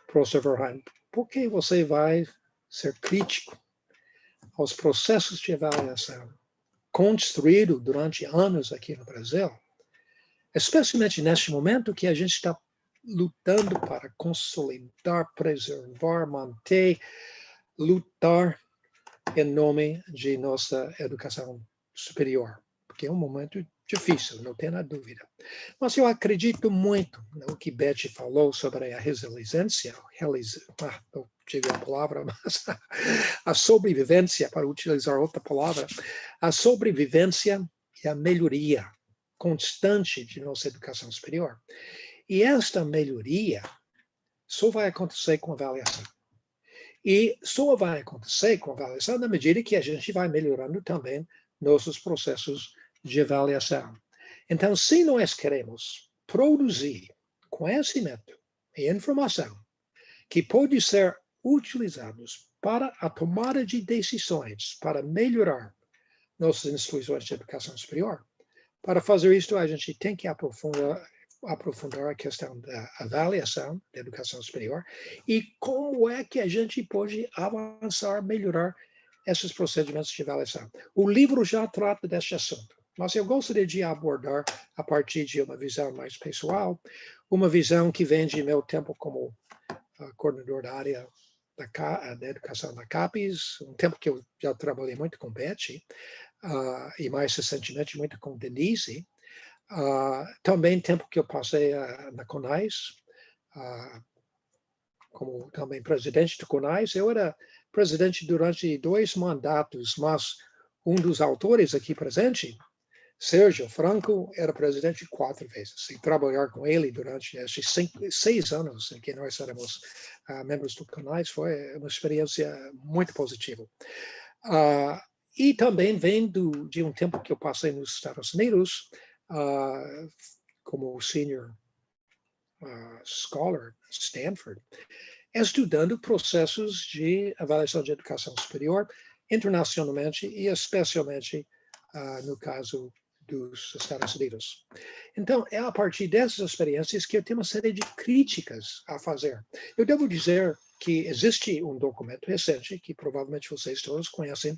professor Verheyen, por que você vai ser crítico aos processos de avaliação construídos durante anos aqui no Brasil? Especialmente neste momento que a gente está lutando para consolidar, preservar, manter, lutar em nome de nossa educação superior, porque é um momento difícil, não tenha dúvida. Mas eu acredito muito no que Betty falou sobre a resiliência, não digo a palavra, mas a sobrevivência, para utilizar outra palavra, a sobrevivência e a melhoria constante de nossa educação superior. E esta melhoria só vai acontecer com avaliação. E só vai acontecer com avaliação na medida que a gente vai melhorando também nossos processos de avaliação. Então, se nós queremos produzir conhecimento e informação que pode ser utilizados para a tomada de decisões, para melhorar nossas instituições de educação superior, para fazer isso, a gente tem que aprofundar a questão da avaliação da educação superior e como é que a gente pode avançar, melhorar esses procedimentos de avaliação. O livro já trata deste assunto, mas eu gostaria de abordar a partir de uma visão mais pessoal, uma visão que vem de meu tempo como coordenador da área da educação da CAPES, um tempo que eu já trabalhei muito com Betty, e mais recentemente muito com Denise, também tempo que eu passei na CONAIS, como também presidente do CONAIS. Eu era presidente durante 2 mandatos, mas um dos autores aqui presente, Sérgio Franco, era presidente 4 vezes. E trabalhar com ele durante esses 6 anos em que nós éramos membros do CONAIS foi uma experiência muito positiva. E também vem de um tempo que eu passei nos Estados Unidos, como senior scholar, Stanford, estudando processos de avaliação de educação superior internacionalmente e especialmente no caso dos Estados Unidos. Então, é a partir dessas experiências que eu tenho uma série de críticas a fazer. Eu devo dizer que existe um documento recente, que provavelmente vocês todos conhecem,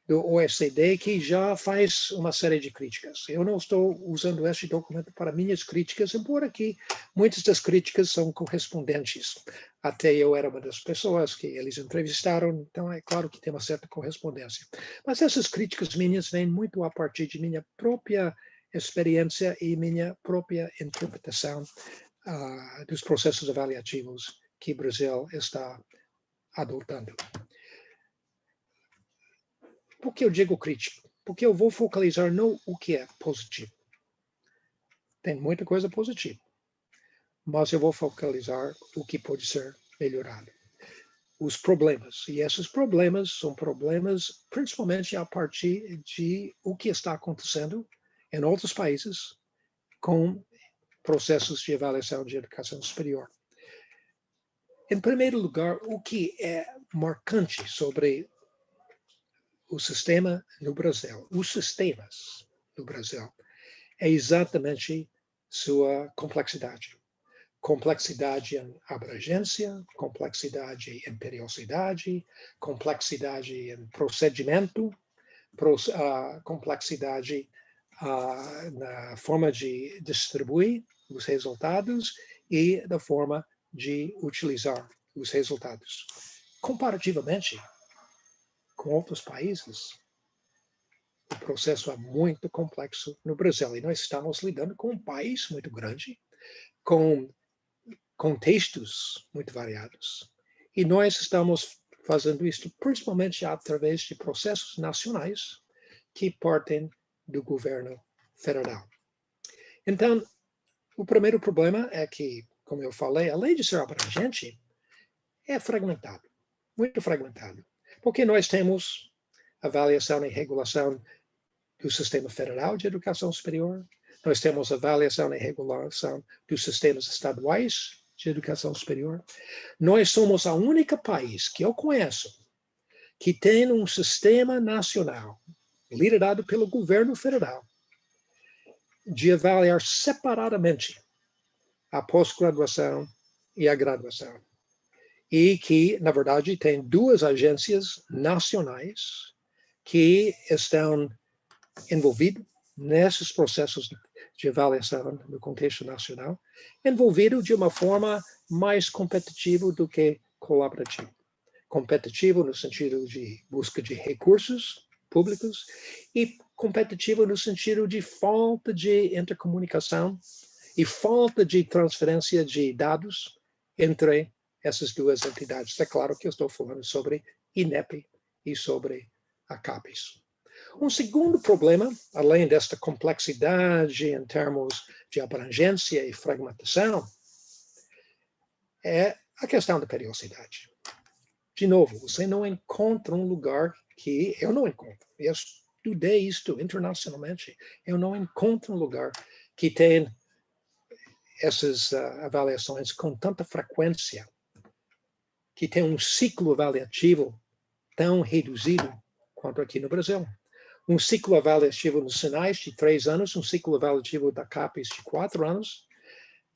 do OECD, que já faz uma série de críticas. Eu não estou usando este documento para minhas críticas, embora que muitas das críticas são correspondentes. Até eu era uma das pessoas que eles entrevistaram, então é claro que tem uma certa correspondência. Mas essas críticas minhas vêm muito a partir de minha própria experiência e minha própria interpretação dos processos avaliativos que o Brasil está adotando. Por que eu digo crítico? Porque eu vou focalizar no o que é positivo. Tem muita coisa positiva, mas eu vou focalizar o que pode ser melhorado. Os problemas, e esses problemas são problemas principalmente a partir de o que está acontecendo em outros países com processos de avaliação de educação superior. Em primeiro lugar, o que é marcante sobre o sistema no Brasil, os sistemas no Brasil, é exatamente sua complexidade. Complexidade em abrangência, complexidade em periodicidade, complexidade em procedimento, complexidade na forma de distribuir os resultados e da forma de utilizar os resultados. Comparativamente com outros países, o processo é muito complexo no Brasil. E nós estamos lidando com um país muito grande, com contextos muito variados. E nós estamos fazendo isso principalmente através de processos nacionais que partem do governo federal. Então, o primeiro problema é que, como eu falei, além de ser abrangente, é fragmentado, muito fragmentado. Porque nós temos avaliação e regulação do Sistema Federal de Educação Superior, nós temos avaliação e regulação dos sistemas estaduais de educação superior. Nós somos a única país que eu conheço que tem um sistema nacional liderado pelo governo federal de avaliar separadamente a pós-graduação e a graduação. E que, na verdade, tem 2 agências nacionais que estão envolvidas nesses processos de avaliação no contexto nacional, envolvido de uma forma mais competitiva do que colaborativa. Competitivo no sentido de busca de recursos públicos, e competitivo no sentido de falta de intercomunicação e falta de transferência de dados entre essas duas entidades. É claro que eu estou falando sobre INEP e sobre a CAPES. Um segundo problema, além desta complexidade em termos de abrangência e fragmentação, é a questão da periodicidade. De novo, você não encontra um lugar que eu não encontro. Eu estudei isto internacionalmente. Eu não encontro um lugar que tem essas avaliações com tanta frequência, que tem um ciclo avaliativo tão reduzido quanto aqui no Brasil. Um ciclo avaliativo nos sinais de 3 anos, um ciclo avaliativo da CAPES de 4 anos.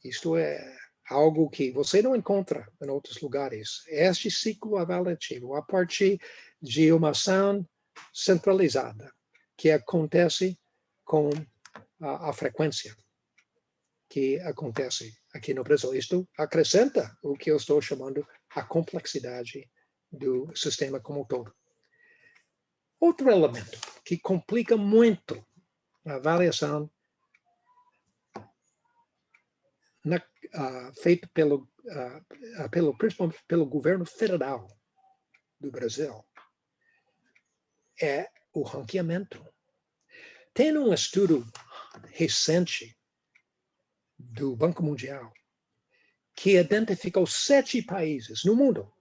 Isto é algo que você não encontra em outros lugares. Este ciclo avaliativo, a partir de uma ação centralizada, que acontece com a frequência que acontece aqui no Brasil. Isto acrescenta o que eu estou chamando a complexidade do sistema como um todo. Outro elemento que complica muito a avaliação feito principalmente pelo governo federal do Brasil é o ranqueamento. Tem um estudo recente do Banco Mundial que identificou 7 países no mundo,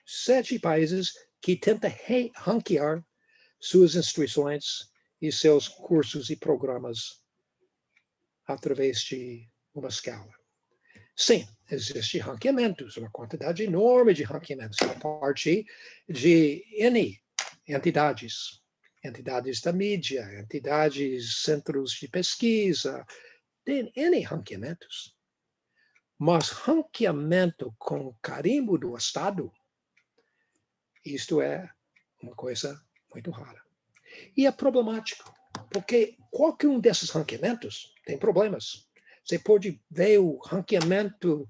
7 países que tentam ranquear suas instituições e seus cursos e programas através de uma escala. Sim, existem ranqueamentos, uma quantidade enorme de ranqueamentos a partir de N entidades, entidades da mídia, entidades, centros de pesquisa, tem N ranqueamentos. Mas ranqueamento com carimbo do Estado, isto é uma coisa muito rara. E é problemático, porque qualquer um desses ranqueamentos tem problemas. Você pode ver o ranqueamento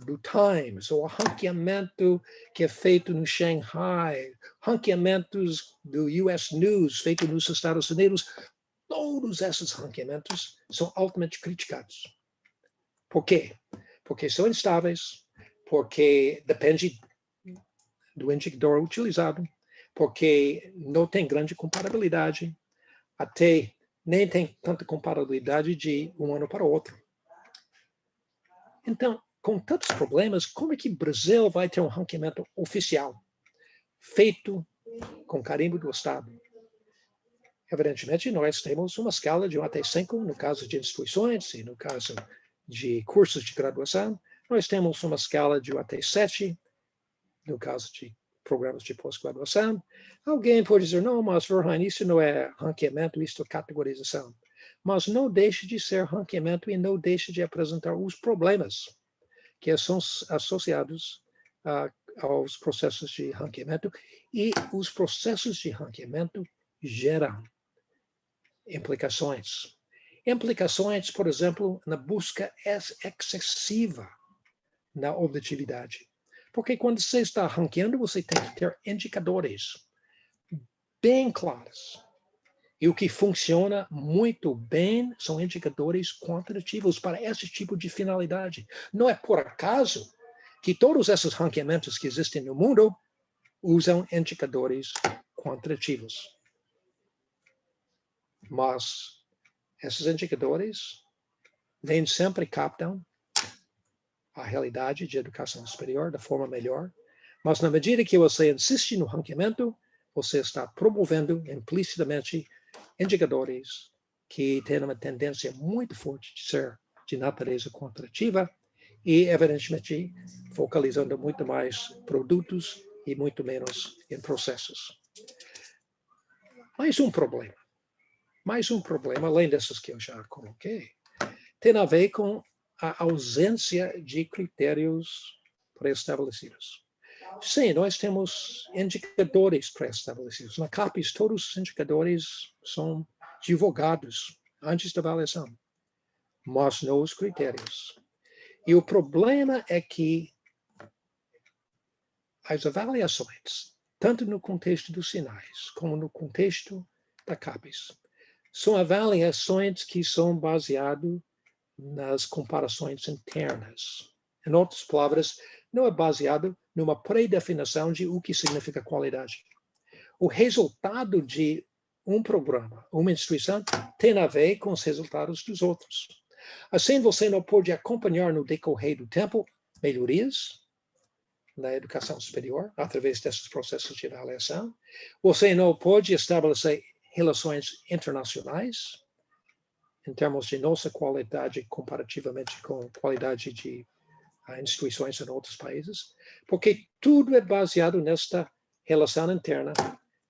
do Times, ou o ranqueamento que é feito no Shanghai, ranqueamentos do US News, feito nos Estados Unidos. Todos esses ranqueamentos são altamente criticados. Por quê? Porque são instáveis, porque depende do indicador utilizado, porque não tem grande comparabilidade, até nem tem tanta comparabilidade de um ano para o outro. Então, com tantos problemas, como é que o Brasil vai ter um ranqueamento oficial, feito com carimbo do Estado? Evidentemente, nós temos uma escala de 1 até 5, no caso de instituições, e no caso de cursos de graduação, nós temos uma escala de 1 até 7, no caso de programas de pós-graduação. Alguém pode dizer, não, mas Verheyen, isso não é ranqueamento, isso é categorização. Mas não deixe de ser ranqueamento e não deixe de apresentar os problemas que são associados aos processos de ranqueamento. E os processos de ranqueamento geram implicações. Implicações, por exemplo, na busca excessiva na objetividade. Porque quando você está ranqueando, você tem que ter indicadores bem claros. E o que funciona muito bem são indicadores quantitativos para esse tipo de finalidade. Não é por acaso que todos esses ranqueamentos que existem no mundo usam indicadores quantitativos. Mas esses indicadores nem sempre captam a realidade de educação superior da forma melhor, mas na medida que você insiste no ranqueamento, você está promovendo implicitamente indicadores que têm uma tendência muito forte de ser de natureza quantitativa e, evidentemente, focalizando muito mais produtos e muito menos em processos. Mais um problema, além desses que eu já coloquei, tem a ver com a ausência de critérios pré-estabelecidos. Sim, nós temos indicadores pré-estabelecidos. Na CAPES, todos os indicadores são divulgados antes da avaliação, mas não os critérios. E o problema é que as avaliações tanto no contexto dos sinais como no contexto da CAPES, são avaliações que são baseadas nas comparações internas. Em outras palavras, não é baseado numa pré-definição de o que significa qualidade. O resultado de um programa, uma instituição, tem a ver com os resultados dos outros. Assim, você não pode acompanhar no decorrer do tempo melhorias na educação superior, através desses processos de avaliação. Você não pode estabelecer relações internacionais, em termos de nossa qualidade comparativamente com a qualidade de instituições em outros países, porque tudo é baseado nesta relação interna,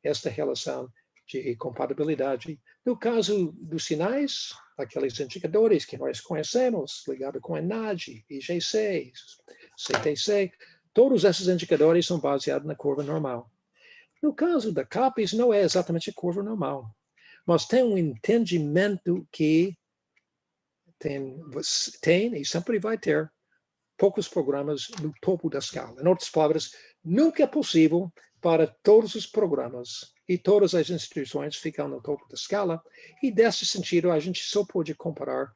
esta relação de compatibilidade. No caso dos sinais, aqueles indicadores que nós conhecemos, ligado com a ENADE, IGC, CTC, todos esses indicadores são baseados na curva normal. No caso da CAPES, não é exatamente a curva normal, mas tem um entendimento que tem e sempre vai ter poucos programas no topo da escala. Em outras palavras, nunca é possível para todos os programas e todas as instituições ficar no topo da escala, e desse sentido a gente só pode comparar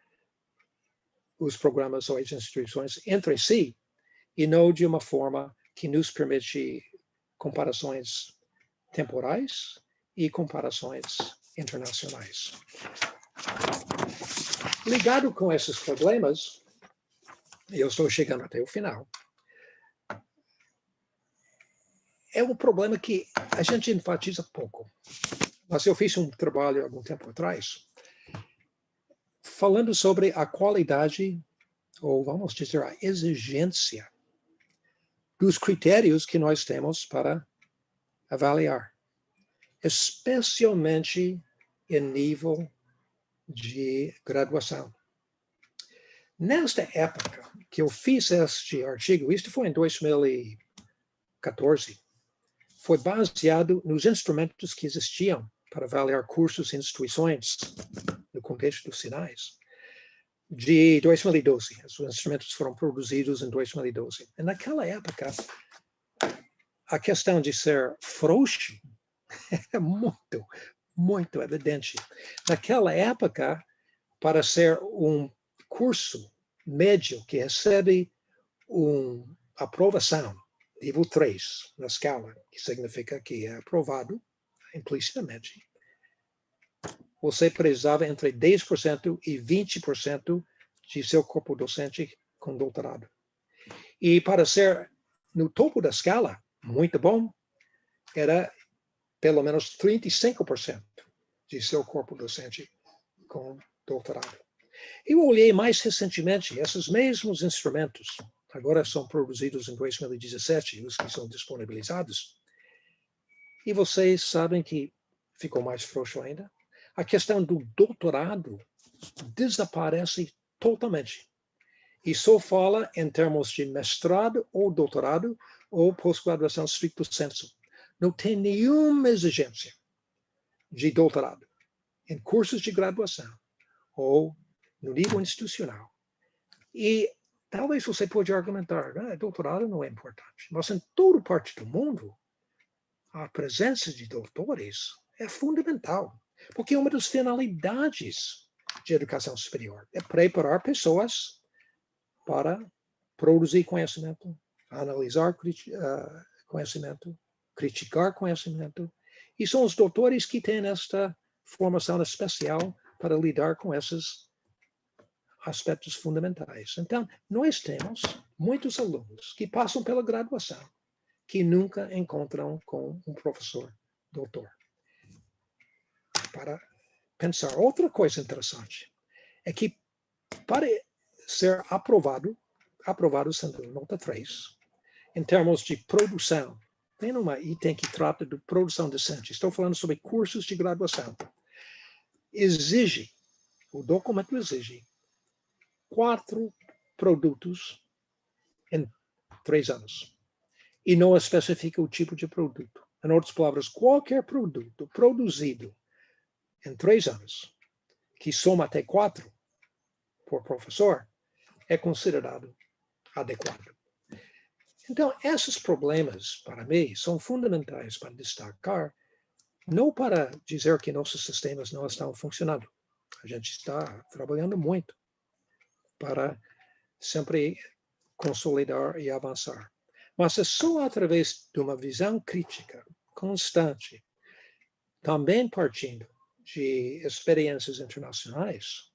os programas ou as instituições entre si, e não de uma forma que nos permite comparações temporais e comparações internacionais. Ligado com esses problemas, eu estou chegando até o final. É um problema que a gente enfatiza pouco. Mas eu fiz um trabalho há algum tempo atrás falando sobre a qualidade, ou vamos dizer, a exigência dos critérios que nós temos para avaliar, especialmente em nível de graduação. Nesta época que eu fiz este artigo, isto foi em 2014, foi baseado nos instrumentos que existiam para avaliar cursos e instituições no contexto dos sinais, de 2012. Os instrumentos foram produzidos em 2012. E naquela época, a questão de ser frouxo é muito evidente. Naquela época, para ser um curso médio que recebe uma aprovação, nível 3 na escala, que significa que é aprovado implicitamente, você precisava entre 10% e 20% de seu corpo docente com doutorado. E para ser no topo da escala, muito bom, era pelo menos 35% de seu corpo docente com doutorado. Eu olhei mais recentemente esses mesmos instrumentos, agora são produzidos em 2017, os que são disponibilizados, e vocês sabem que ficou mais frouxo ainda. A questão do doutorado desaparece totalmente. E só fala em termos de mestrado ou doutorado ou pós-graduação stricto sensu. Não tem nenhuma exigência de doutorado em cursos de graduação ou no nível institucional. E talvez você pode argumentar, doutorado não é importante, mas em toda parte do mundo, a presença de doutores é fundamental, porque uma das finalidades de educação superior é preparar pessoas para produzir conhecimento, analisar conhecimento, criticar conhecimento, e são os doutores que têm esta formação especial para lidar com esses aspectos fundamentais. Então, nós temos muitos alunos que passam pela graduação, que nunca encontram com um professor doutor. Para pensar, outra coisa interessante é que para ser aprovado sendo nota 3, em termos de produção, tem uma item que trata de produção decente. Estou falando sobre cursos de graduação. O documento exige 4 produtos em 3 anos. E não especifica o tipo de produto. Em outras palavras, qualquer produto produzido em 3 anos, que soma até 4 por professor, é considerado adequado. Então, esses problemas, para mim, são fundamentais para destacar, não para dizer que nossos sistemas não estão funcionando. A gente está trabalhando muito para sempre consolidar e avançar. Mas é só através de uma visão crítica, constante, também partindo de experiências internacionais,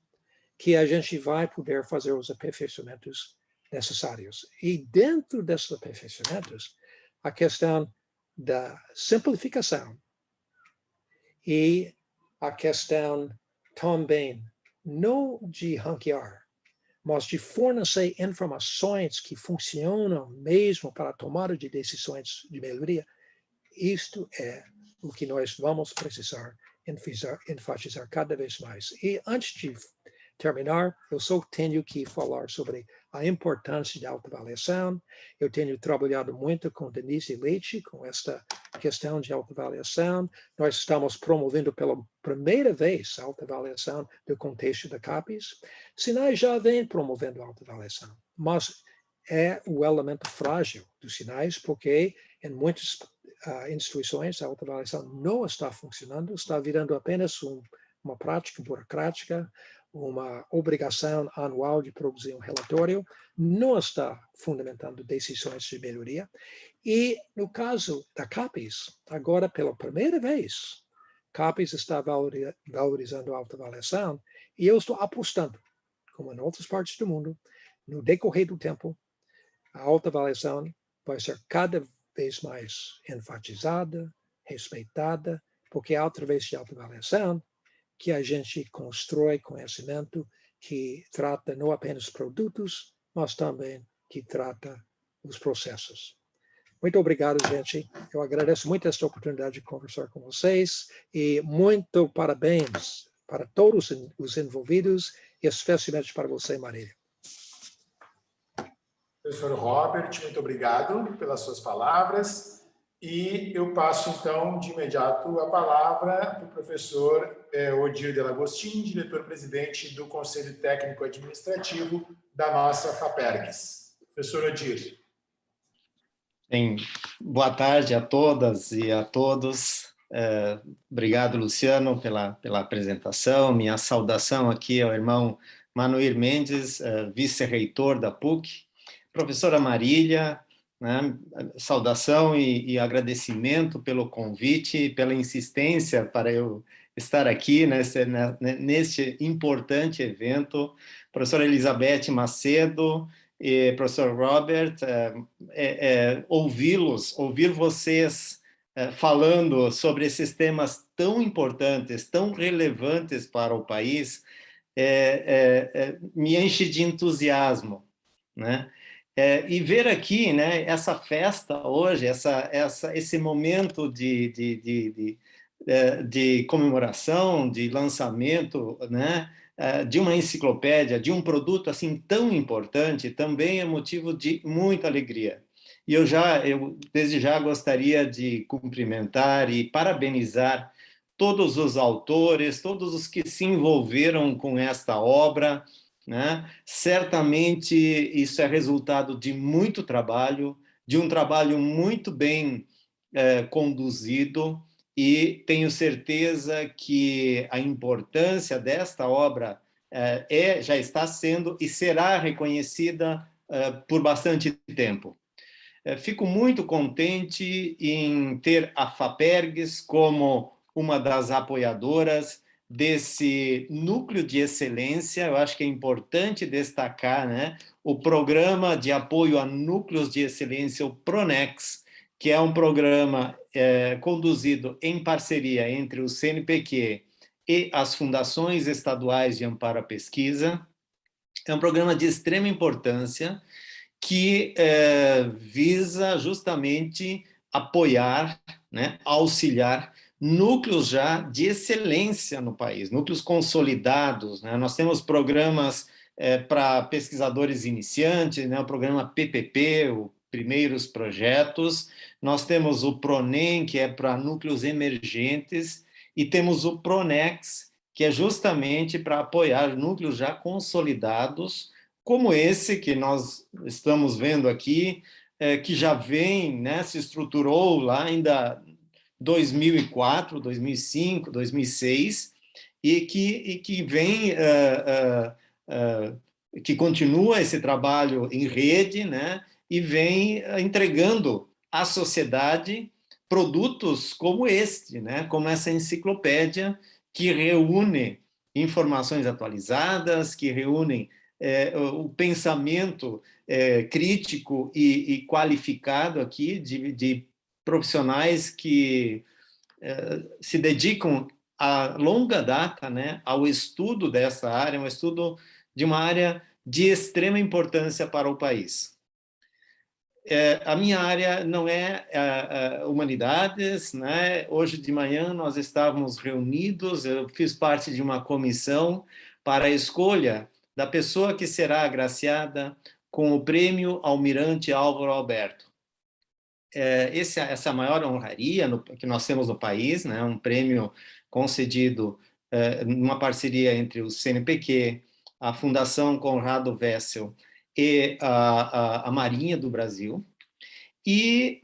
que a gente vai poder fazer os aperfeiçoamentos necessários. E dentro desses aperfeiçoamentos, a questão da simplificação e a questão também não de ranquear, mas de fornecer informações que funcionam mesmo para a tomada de decisões de melhoria. Isto é o que nós vamos precisar enfatizar cada vez mais. E antes de terminar, eu só tenho que falar sobre a importância da autoavaliação. Eu tenho trabalhado muito com Denise Leite, com esta questão de autoavaliação. Nós estamos promovendo pela primeira vez a autoavaliação do contexto da CAPES. Sinais já vem promovendo a autoavaliação, mas é o elemento frágil dos sinais, porque em muitas instituições a autoavaliação não está funcionando, está virando apenas uma prática burocrática, uma obrigação anual de produzir um relatório, não está fundamentando decisões de melhoria. E no caso da CAPES, agora pela primeira vez, CAPES está valorizando a autoavaliação, e eu estou apostando, como em outras partes do mundo, no decorrer do tempo, a autoavaliação vai ser cada vez mais enfatizada, respeitada, porque é através de autoavaliação que a gente constrói conhecimento que trata não apenas produtos, mas também que trata os processos. Muito obrigado, gente. Eu agradeço muito esta oportunidade de conversar com vocês e muito parabéns para todos os envolvidos e especialmente para você, Marília. Professor Robert, muito obrigado pelas suas palavras. E eu passo, então, de imediato a palavra para o professor Odir Delagostin, diretor-presidente do Conselho Técnico Administrativo da nossa FAPERGS. Professor Odir. Bem, boa tarde a todas e a todos. Obrigado, Luciano, pela apresentação. Minha saudação aqui ao irmão Manoir Mendes, vice-reitor da PUC. Professora Marília, né, saudação e agradecimento pelo convite e pela insistência para eu estar aqui neste importante evento. Professora Elizabeth Macedo e professor Robert, ouvir vocês falando sobre esses temas tão importantes, tão relevantes para o país, me enche de entusiasmo, né? E ver aqui, né, essa festa hoje, esse momento de comemoração, de lançamento, né, de uma enciclopédia, de um produto assim tão importante, também é motivo de muita alegria. E eu desde já gostaria de cumprimentar e parabenizar todos os autores, todos os que se envolveram com esta obra, né? Certamente isso é resultado de muito trabalho, de um trabalho muito bem conduzido, e tenho certeza que a importância desta obra já está sendo e será reconhecida por bastante tempo. Fico muito contente em ter a FAPERGS como uma das apoiadoras desse núcleo de excelência. Eu acho que é importante destacar, né, o programa de apoio a núcleos de excelência, o PRONEX, que é um programa conduzido em parceria entre o CNPq e as fundações estaduais de amparo à pesquisa. É um programa de extrema importância que visa justamente apoiar, né, auxiliar núcleos já de excelência no país, núcleos consolidados, né? Nós temos programas para pesquisadores iniciantes, né? O programa PPP, o Primeiros Projetos, nós temos o PRONEM, que é para núcleos emergentes, e temos o PRONEX, que é justamente para apoiar núcleos já consolidados, como esse que nós estamos vendo aqui, que já vem, né, se estruturou lá ainda 2004, 2005, 2006, e que vem, que continua esse trabalho em rede, né, e vem entregando à sociedade produtos como este, né, como essa enciclopédia que reúne informações atualizadas, que reúnem o pensamento crítico e qualificado aqui de profissionais que se dedicam a longa data, né, ao estudo dessa área, um estudo de uma área de extrema importância para o país. A minha área não é humanidades, né? Hoje de manhã nós estávamos reunidos, eu fiz parte de uma comissão para a escolha da pessoa que será agraciada com o prêmio Almirante Álvaro Alberto. Essa maior honraria que nós temos no país, né? Um prêmio concedido numa parceria entre o CNPq, a Fundação Conrado Wessel e a Marinha do Brasil. E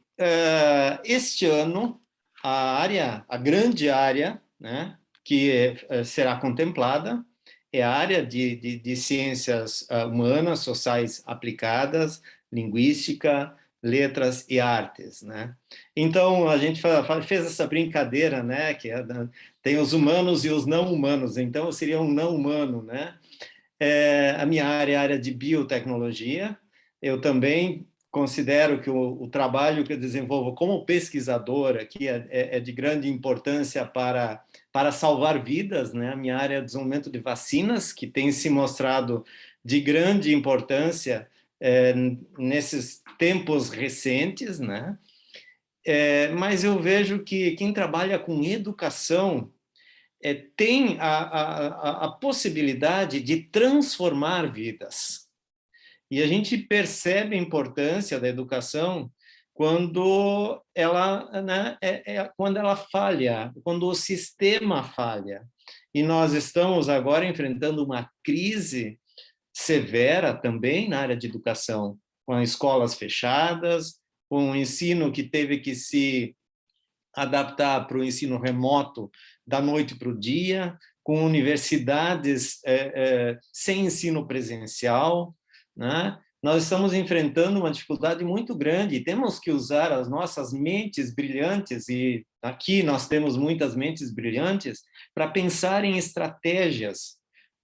este ano, a grande área, né, que será contemplada é a área de ciências humanas, sociais aplicadas, linguística, letras e artes, né? Então, a gente fez essa brincadeira, né, que tem os humanos e os não humanos, então eu seria um não humano, né? A minha área é a área de biotecnologia. Eu também considero que o trabalho que eu desenvolvo como pesquisador aqui é de grande importância para salvar vidas, né? A minha área é o desenvolvimento de vacinas, que tem se mostrado de grande importância nesses tempos recentes, né? Mas eu vejo que quem trabalha com educação tem a possibilidade de transformar vidas. E a gente percebe a importância da educação quando ela, né, quando ela falha, quando o sistema falha. E nós estamos agora enfrentando uma crise severa também na área de educação, com as escolas fechadas, com o ensino que teve que se adaptar para o ensino remoto da noite para o dia, com universidades sem ensino presencial, né? Nós estamos enfrentando uma dificuldade muito grande e temos que usar as nossas mentes brilhantes, e aqui nós temos muitas mentes brilhantes, para pensar em estratégias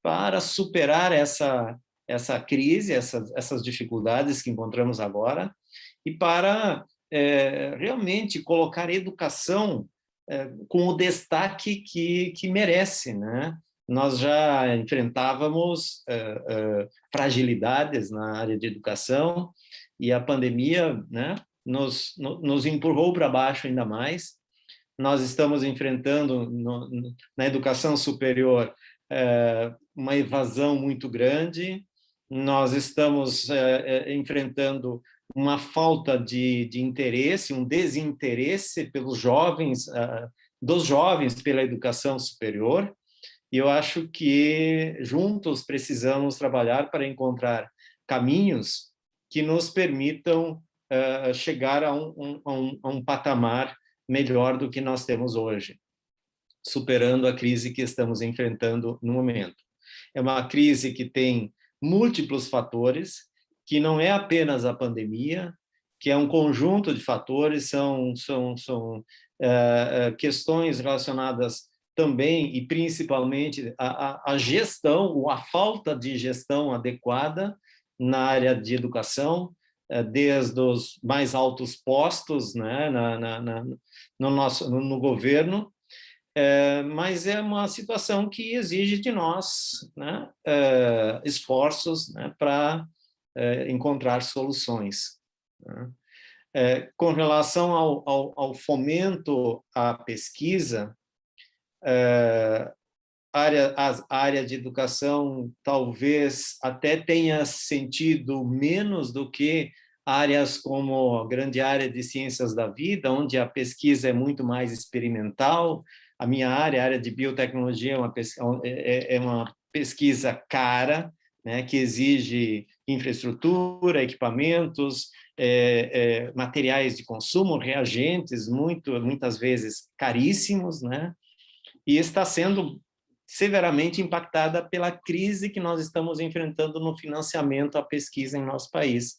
para superar essa crise, essas dificuldades que encontramos agora, e para realmente colocar educação com o destaque que merece, né? Nós já enfrentávamos fragilidades na área de educação e a pandemia, né, nos empurrou para baixo ainda mais. Nós estamos enfrentando na educação superior uma evasão muito grande, nós estamos enfrentando uma falta de interesse, um desinteresse pelos jovens, dos jovens pela educação superior, e eu acho que juntos precisamos trabalhar para encontrar caminhos que nos permitam chegar a um patamar melhor do que nós temos hoje, superando a crise que estamos enfrentando no momento. É uma crise que tem múltiplos fatores, que não é apenas a pandemia, que é um conjunto de fatores, são questões relacionadas também e principalmente à gestão, ou à falta de gestão adequada na área de educação, desde os mais altos postos, né, no governo, mas é uma situação que exige de nós, né, esforços, né, para encontrar soluções, né? Com relação ao fomento à pesquisa, a área de educação talvez até tenha sentido menos do que áreas como a grande área de ciências da vida, onde a pesquisa é muito mais experimental. A minha área, a área de biotecnologia, é uma pesquisa cara, né, que exige infraestrutura, equipamentos, materiais de consumo, reagentes, muitas vezes caríssimos, né? E está sendo severamente impactada pela crise que nós estamos enfrentando no financiamento à pesquisa em nosso país.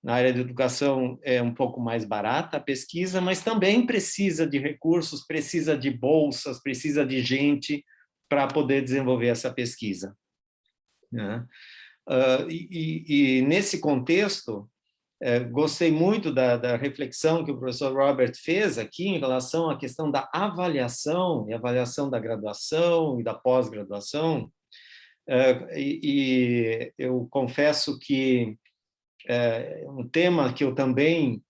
Na área de educação é um pouco mais barata a pesquisa, mas também precisa de recursos, precisa de bolsas, precisa de gente para poder desenvolver essa pesquisa, né? E nesse contexto, gostei muito da reflexão que o professor Robert fez aqui em relação à questão da avaliação, e avaliação da graduação e da pós-graduação, e eu confesso que é um tema que eu também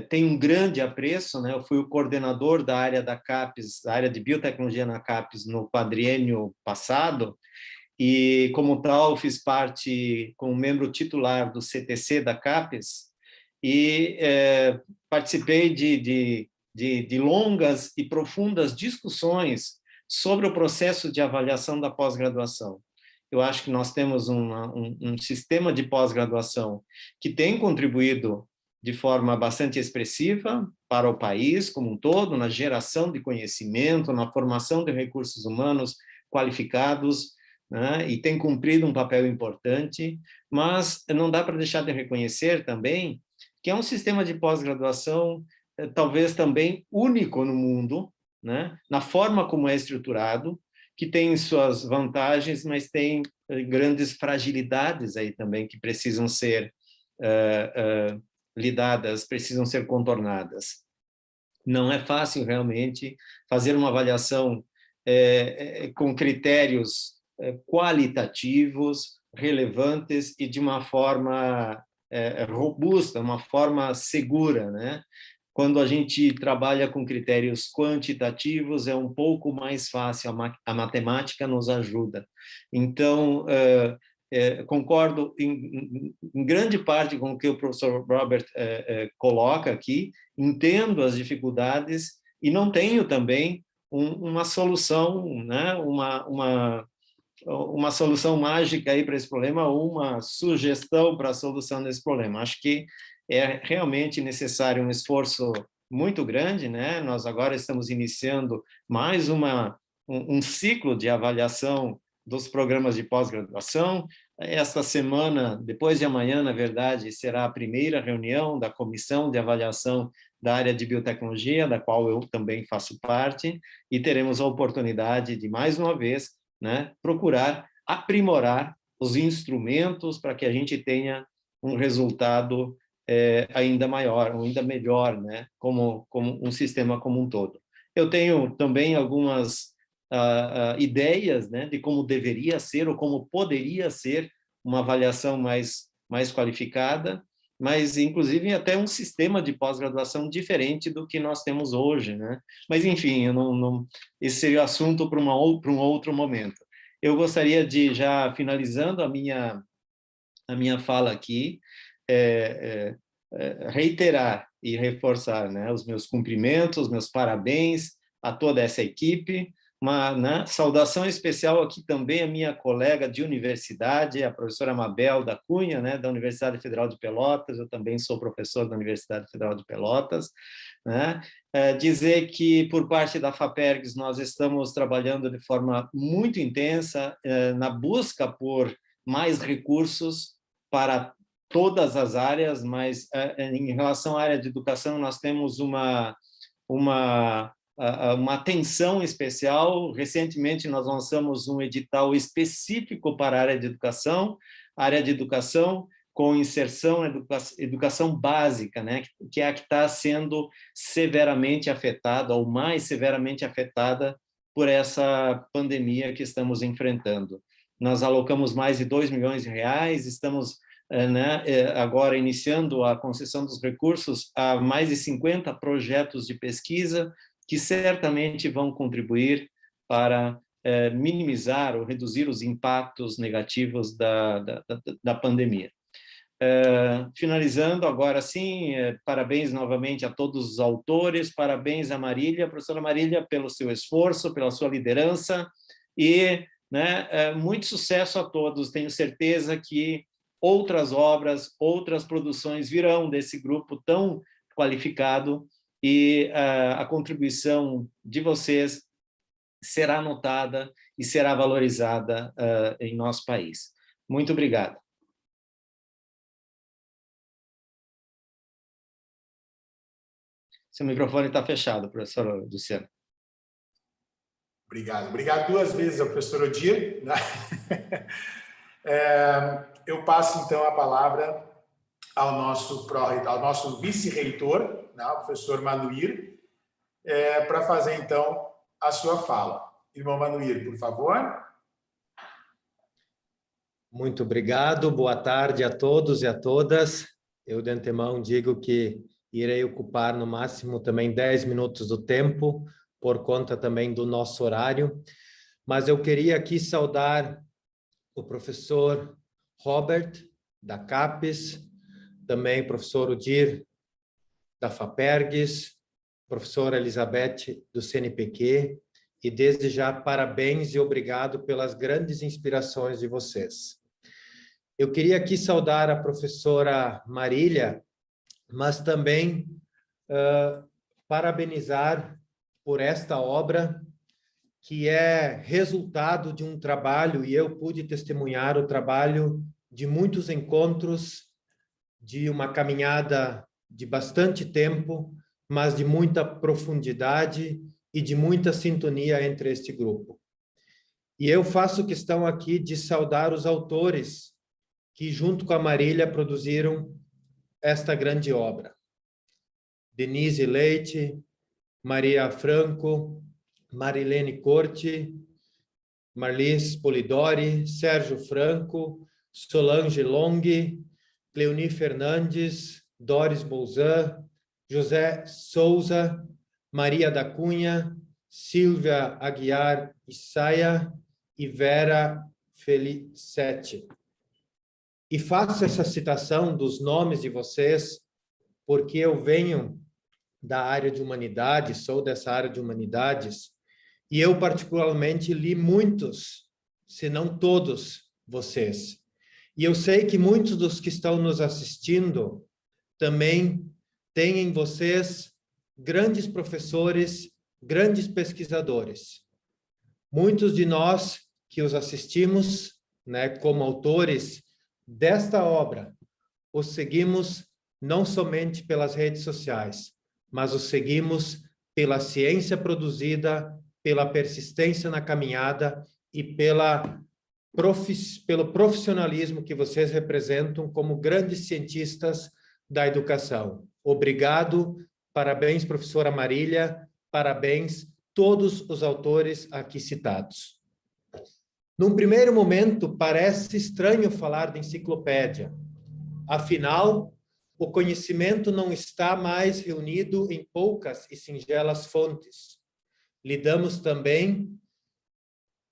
tenho um grande apreço, né? Eu fui o coordenador da área da CAPES, da área de biotecnologia na CAPES no quadriênio passado, e como tal fiz parte como membro titular do CTC da CAPES, e participei de longas e profundas discussões sobre o processo de avaliação da pós-graduação. Eu acho que nós temos um sistema de pós-graduação que tem contribuído de forma bastante expressiva para o país como um todo, na geração de conhecimento, na formação de recursos humanos qualificados, né? E tem cumprido um papel importante, mas não dá para deixar de reconhecer também que é um sistema de pós-graduação talvez também único no mundo, né? Na forma como é estruturado, que tem suas vantagens, mas tem grandes fragilidades aí também que precisam ser lidadas, precisam ser contornadas. Não é fácil realmente fazer uma avaliação com critérios qualitativos, relevantes e de uma forma robusta, uma forma segura, né? Quando a gente trabalha com critérios quantitativos, é um pouco mais fácil, a matemática nos ajuda. Então, concordo em grande parte com o que o professor Robert coloca aqui, entendo as dificuldades e não tenho também uma solução, né? uma solução mágica aí para esse problema, ou uma sugestão para a solução desse problema. Acho que é realmente necessário um esforço muito grande, né? Nós agora estamos iniciando mais um ciclo de avaliação dos programas de pós-graduação. Esta semana, depois de amanhã, na verdade, será a primeira reunião da comissão de avaliação da área de biotecnologia, da qual eu também faço parte, e teremos a oportunidade de, mais uma vez, né, procurar aprimorar os instrumentos para que a gente tenha um resultado ainda maior, ou ainda melhor, né, como um sistema como um todo. Eu tenho também algumas ideias, né, de como deveria ser ou como poderia ser uma avaliação mais qualificada, mas inclusive até um sistema de pós-graduação diferente do que nós temos hoje, né? Mas enfim, esse seria o assunto para um outro momento. Eu gostaria de, já finalizando a minha fala aqui, reiterar e reforçar, né, os meus cumprimentos, os meus parabéns a toda essa equipe. Uma saudação especial aqui também à minha colega de universidade, a professora Mabel da Cunha, né, da Universidade Federal de Pelotas. Eu também sou professor da Universidade Federal de Pelotas, né? Dizer que, por parte da FAPERGS, nós estamos trabalhando de forma muito intensa na busca por mais recursos para todas as áreas, mas em relação à área de educação, nós temos uma atenção especial. Recentemente, nós lançamos um edital específico para a área de educação com inserção na educação básica, né, que é a que está sendo severamente afetada, ou mais severamente afetada, por essa pandemia que estamos enfrentando. Nós alocamos mais de R$2 milhões, estamos agora iniciando a concessão dos recursos a mais de 50 projetos de pesquisa que certamente vão contribuir para minimizar ou reduzir os impactos negativos da pandemia. Finalizando, agora sim, parabéns novamente a todos os autores, parabéns a Marília, professora Marília, pelo seu esforço, pela sua liderança, e muito sucesso a todos. Tenho certeza que outras obras, outras produções virão desse grupo tão qualificado e a contribuição de vocês será notada e será valorizada em nosso país. Muito obrigado. Seu microfone está fechado, professor Luciano. Obrigado. Obrigado duas vezes ao professor Odir. Eu passo, então, a palavra ao nosso vice-reitor, né, o professor Manuir, para fazer, então, a sua fala. Irmão Manuir, por favor. Muito obrigado. Boa tarde a todos e a todas. Eu, de antemão, digo que irei ocupar no máximo também 10 minutos do tempo, por conta também do nosso horário. Mas eu queria aqui saudar o professor Robert, da CAPES, também o professor Odir, da FAPERGS, professora Elizabeth, do CNPq, e desde já parabéns e obrigado pelas grandes inspirações de vocês. Eu queria aqui saudar a professora Marília, mas também parabenizar por esta obra, que é resultado de um trabalho, e eu pude testemunhar o trabalho de muitos encontros, de uma caminhada de bastante tempo, mas de muita profundidade e de muita sintonia entre este grupo. E eu faço questão aqui de saudar os autores que, junto com a Marília, produziram esta grande obra. Denise Leite, Maria Franco, Marilene Corte, Marlis Polidori, Sérgio Franco, Solange Long, Cleoni Fernandes, Doris Bolzan, José Souza, Maria da Cunha, Silvia Aguiar Issaia e Vera Felicetti. E faço essa citação dos nomes de vocês porque eu venho da área de humanidades, sou dessa área de humanidades, e eu particularmente li muitos, se não todos, vocês. E eu sei que muitos dos que estão nos assistindo também têm em vocês grandes professores, grandes pesquisadores. Muitos de nós que os assistimos, né, como autores desta obra, os seguimos não somente pelas redes sociais, mas os seguimos pela ciência produzida, pela persistência na caminhada e pelo profissionalismo que vocês representam como grandes cientistas da educação. Obrigado, parabéns, professora Marília, parabéns todos os autores aqui citados. Num primeiro momento, parece estranho falar de enciclopédia. Afinal, o conhecimento não está mais reunido em poucas e singelas fontes. Lidamos também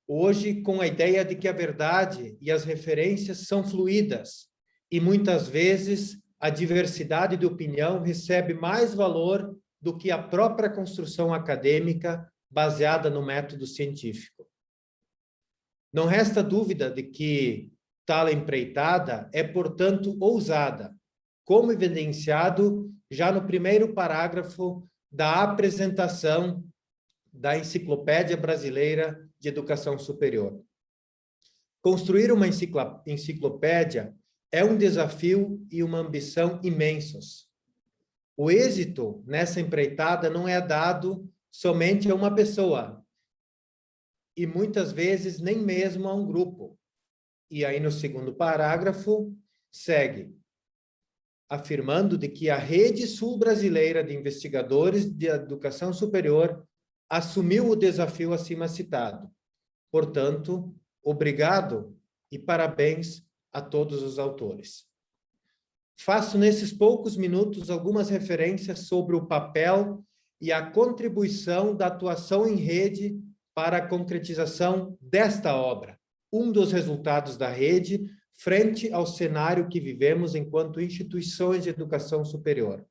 hoje com a ideia de que a verdade e as referências são fluídas e muitas vezes a diversidade de opinião recebe mais valor do que a própria construção acadêmica baseada no método científico. Não resta dúvida de que tal empreitada é, portanto, ousada, como evidenciado já no primeiro parágrafo da apresentação da Enciclopédia Brasileira de Educação Superior. Construir uma enciclopédia é um desafio e uma ambição imensos. O êxito nessa empreitada não é dado somente a uma pessoa, e muitas vezes nem mesmo a um grupo. E aí, no segundo parágrafo, segue afirmando de que a Rede Sul Brasileira de Investigadores de Educação Superior assumiu o desafio acima citado. Portanto, obrigado e parabéns a todos os autores. Faço nesses poucos minutos algumas referências sobre o papel e a contribuição da atuação em rede para a concretização desta obra, um dos resultados da rede frente ao cenário que vivemos enquanto instituições de educação superior.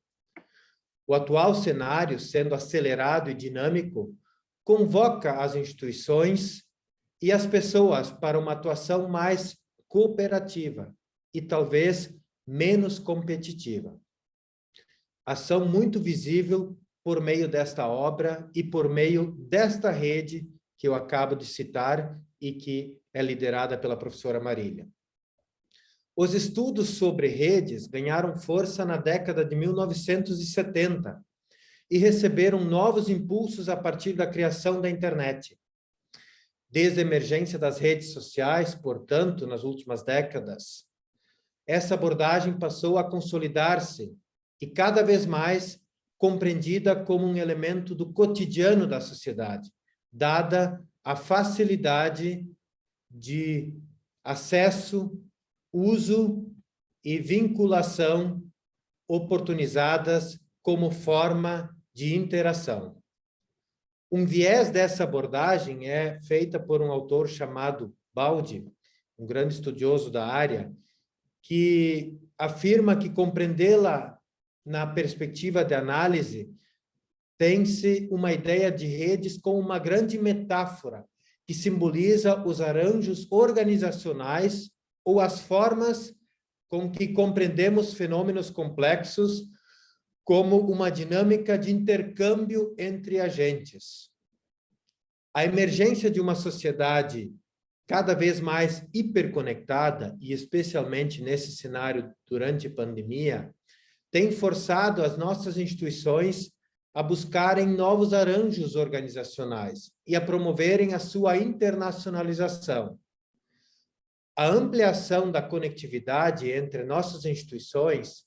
O atual cenário, sendo acelerado e dinâmico, convoca as instituições e as pessoas para uma atuação mais cooperativa e talvez menos competitiva. Ação muito visível por meio desta obra e por meio desta rede que eu acabo de citar e que é liderada pela professora Marília. Os estudos sobre redes ganharam força na década de 1970 e receberam novos impulsos a partir da criação da internet. Desde a emergência das redes sociais, portanto, nas últimas décadas, essa abordagem passou a consolidar-se e cada vez mais compreendida como um elemento do cotidiano da sociedade, dada a facilidade de acesso, uso e vinculação oportunizadas como forma de interação. Um viés dessa abordagem é feita por um autor chamado Baldi, um grande estudioso da área, que afirma que compreendê-la na perspectiva de análise tem-se uma ideia de redes como uma grande metáfora que simboliza os arranjos organizacionais ou as formas com que compreendemos fenômenos complexos como uma dinâmica de intercâmbio entre agentes. A emergência de uma sociedade cada vez mais hiperconectada, e especialmente nesse cenário durante a pandemia, tem forçado as nossas instituições a buscarem novos arranjos organizacionais e a promoverem a sua internacionalização. A ampliação da conectividade entre nossas instituições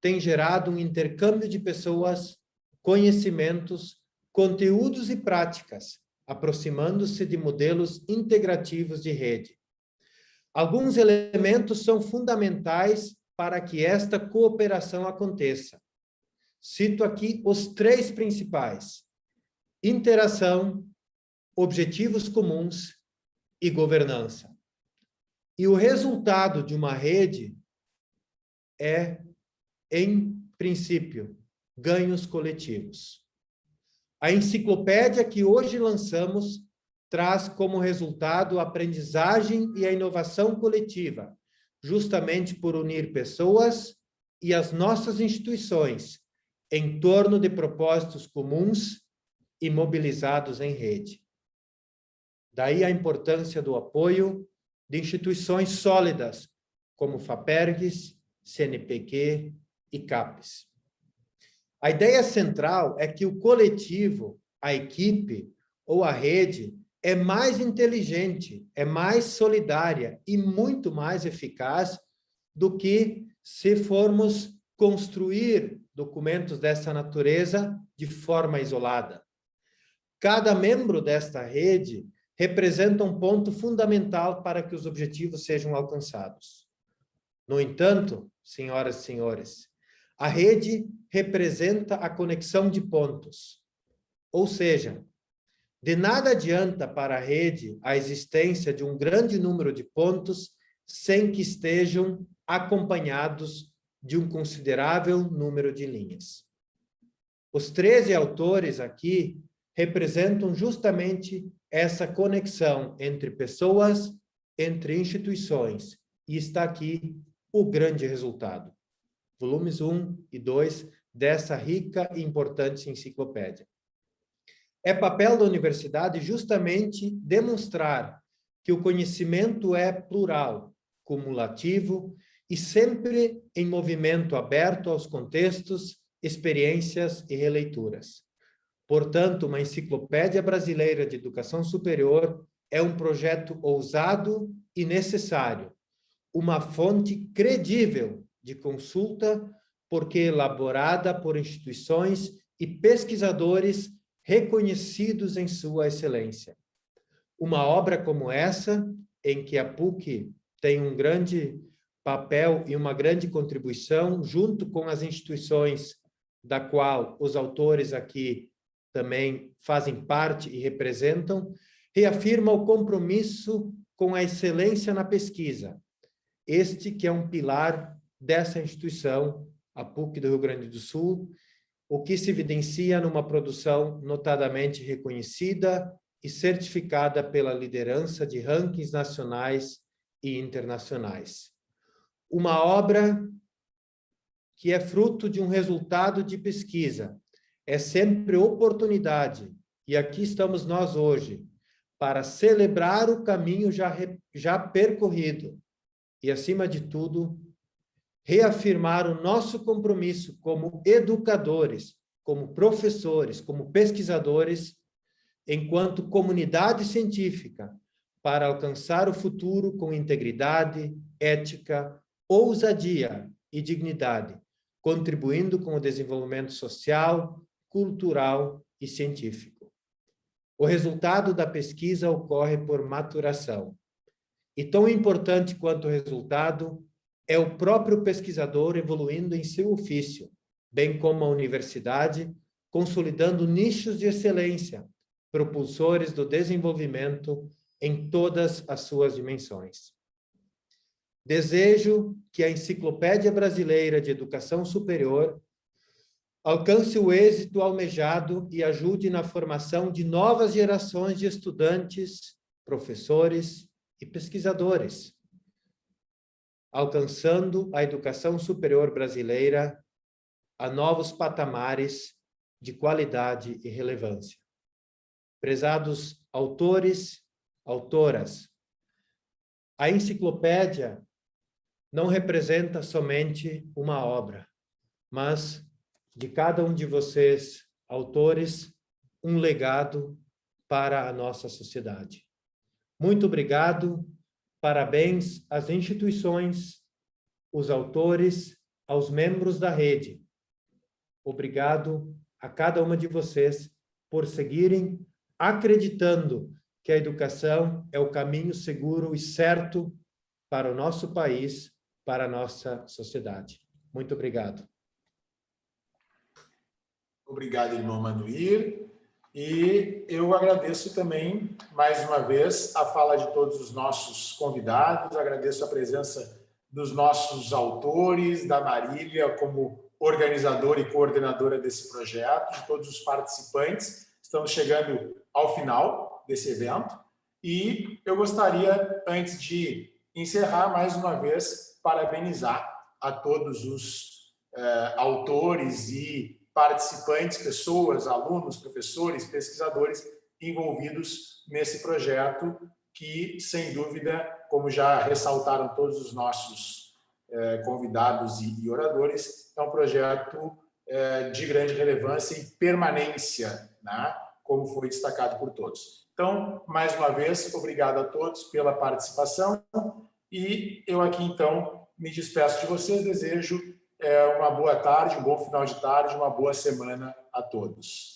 tem gerado um intercâmbio de pessoas, conhecimentos, conteúdos e práticas, aproximando-se de modelos integrativos de rede. Alguns elementos são fundamentais para que esta cooperação aconteça. Cito aqui os 3 principais: interação, objetivos comuns e governança. E o resultado de uma rede é, em princípio, ganhos coletivos. A enciclopédia que hoje lançamos traz como resultado a aprendizagem e a inovação coletiva, justamente por unir pessoas e as nossas instituições em torno de propósitos comuns e mobilizados em rede. Daí a importância do apoio de instituições sólidas, como FAPERGS, CNPq e CAPES. A ideia central é que o coletivo, a equipe ou a rede é mais inteligente, é mais solidária e muito mais eficaz do que se formos construir documentos dessa natureza de forma isolada. Cada membro desta rede representa um ponto fundamental para que os objetivos sejam alcançados. No entanto, senhoras e senhores, a rede representa a conexão de pontos. Ou seja, de nada adianta para a rede a existência de um grande número de pontos sem que estejam acompanhados de um considerável número de linhas. Os 13 autores aqui representam justamente essa conexão entre pessoas, entre instituições, e está aqui o grande resultado. Volumes 1 e 2 dessa rica e importante enciclopédia. É papel da universidade justamente demonstrar que o conhecimento é plural, cumulativo e sempre em movimento aberto aos contextos, experiências e releituras. Portanto, uma enciclopédia brasileira de educação superior é um projeto ousado e necessário, uma fonte credível de consulta, porque elaborada por instituições e pesquisadores reconhecidos em sua excelência. Uma obra como essa, em que a PUC tem um grande papel e uma grande contribuição, junto com as instituições da qual os autores aqui também fazem parte e representam, reafirma o compromisso com a excelência na pesquisa. Este que é um pilar dessa instituição, a PUC do Rio Grande do Sul, o que se evidencia numa produção notadamente reconhecida e certificada pela liderança de rankings nacionais e internacionais. uma obra que é fruto de um resultado de pesquisa. É sempre oportunidade, e aqui estamos nós hoje, para celebrar o caminho já percorrido e, acima de tudo, reafirmar o nosso compromisso como educadores, como professores, como pesquisadores, enquanto comunidade científica, para alcançar o futuro com integridade, ética, ousadia e dignidade, contribuindo com o desenvolvimento social, cultural e científico. O resultado da pesquisa ocorre por maturação. E tão importante quanto o resultado é o próprio pesquisador evoluindo em seu ofício, bem como a universidade, consolidando nichos de excelência, propulsores do desenvolvimento em todas as suas dimensões. Desejo que a Enciclopédia Brasileira de Educação Superior alcance o êxito almejado e ajude na formação de novas gerações de estudantes, professores e pesquisadores, alcançando a educação superior brasileira a novos patamares de qualidade e relevância. Prezados autores, autoras, a enciclopédia não representa somente uma obra, mas de cada um de vocês, autores, um legado para a nossa sociedade. Muito obrigado, parabéns às instituições, os autores, aos membros da rede. Obrigado a cada uma de vocês por seguirem acreditando que a educação é o caminho seguro e certo para o nosso país, para a nossa sociedade. Muito obrigado. Obrigado, irmão Manuir. E eu agradeço também, mais uma vez, a fala de todos os nossos convidados, agradeço a presença dos nossos autores, da Marília como organizadora e coordenadora desse projeto, de todos os participantes. Estamos chegando ao final desse evento e eu gostaria, antes de encerrar, mais uma vez, parabenizar a todos os autores e participantes, pessoas, alunos, professores, pesquisadores envolvidos nesse projeto que, sem dúvida, como já ressaltaram todos os nossos convidados e oradores, é um projeto de grande relevância e permanência, né? Como foi destacado por todos. Então, mais uma vez, obrigado a todos pela participação e eu aqui, então, me despeço de vocês, desejo uma boa tarde, um bom final de tarde, uma boa semana a todos.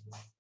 próxima.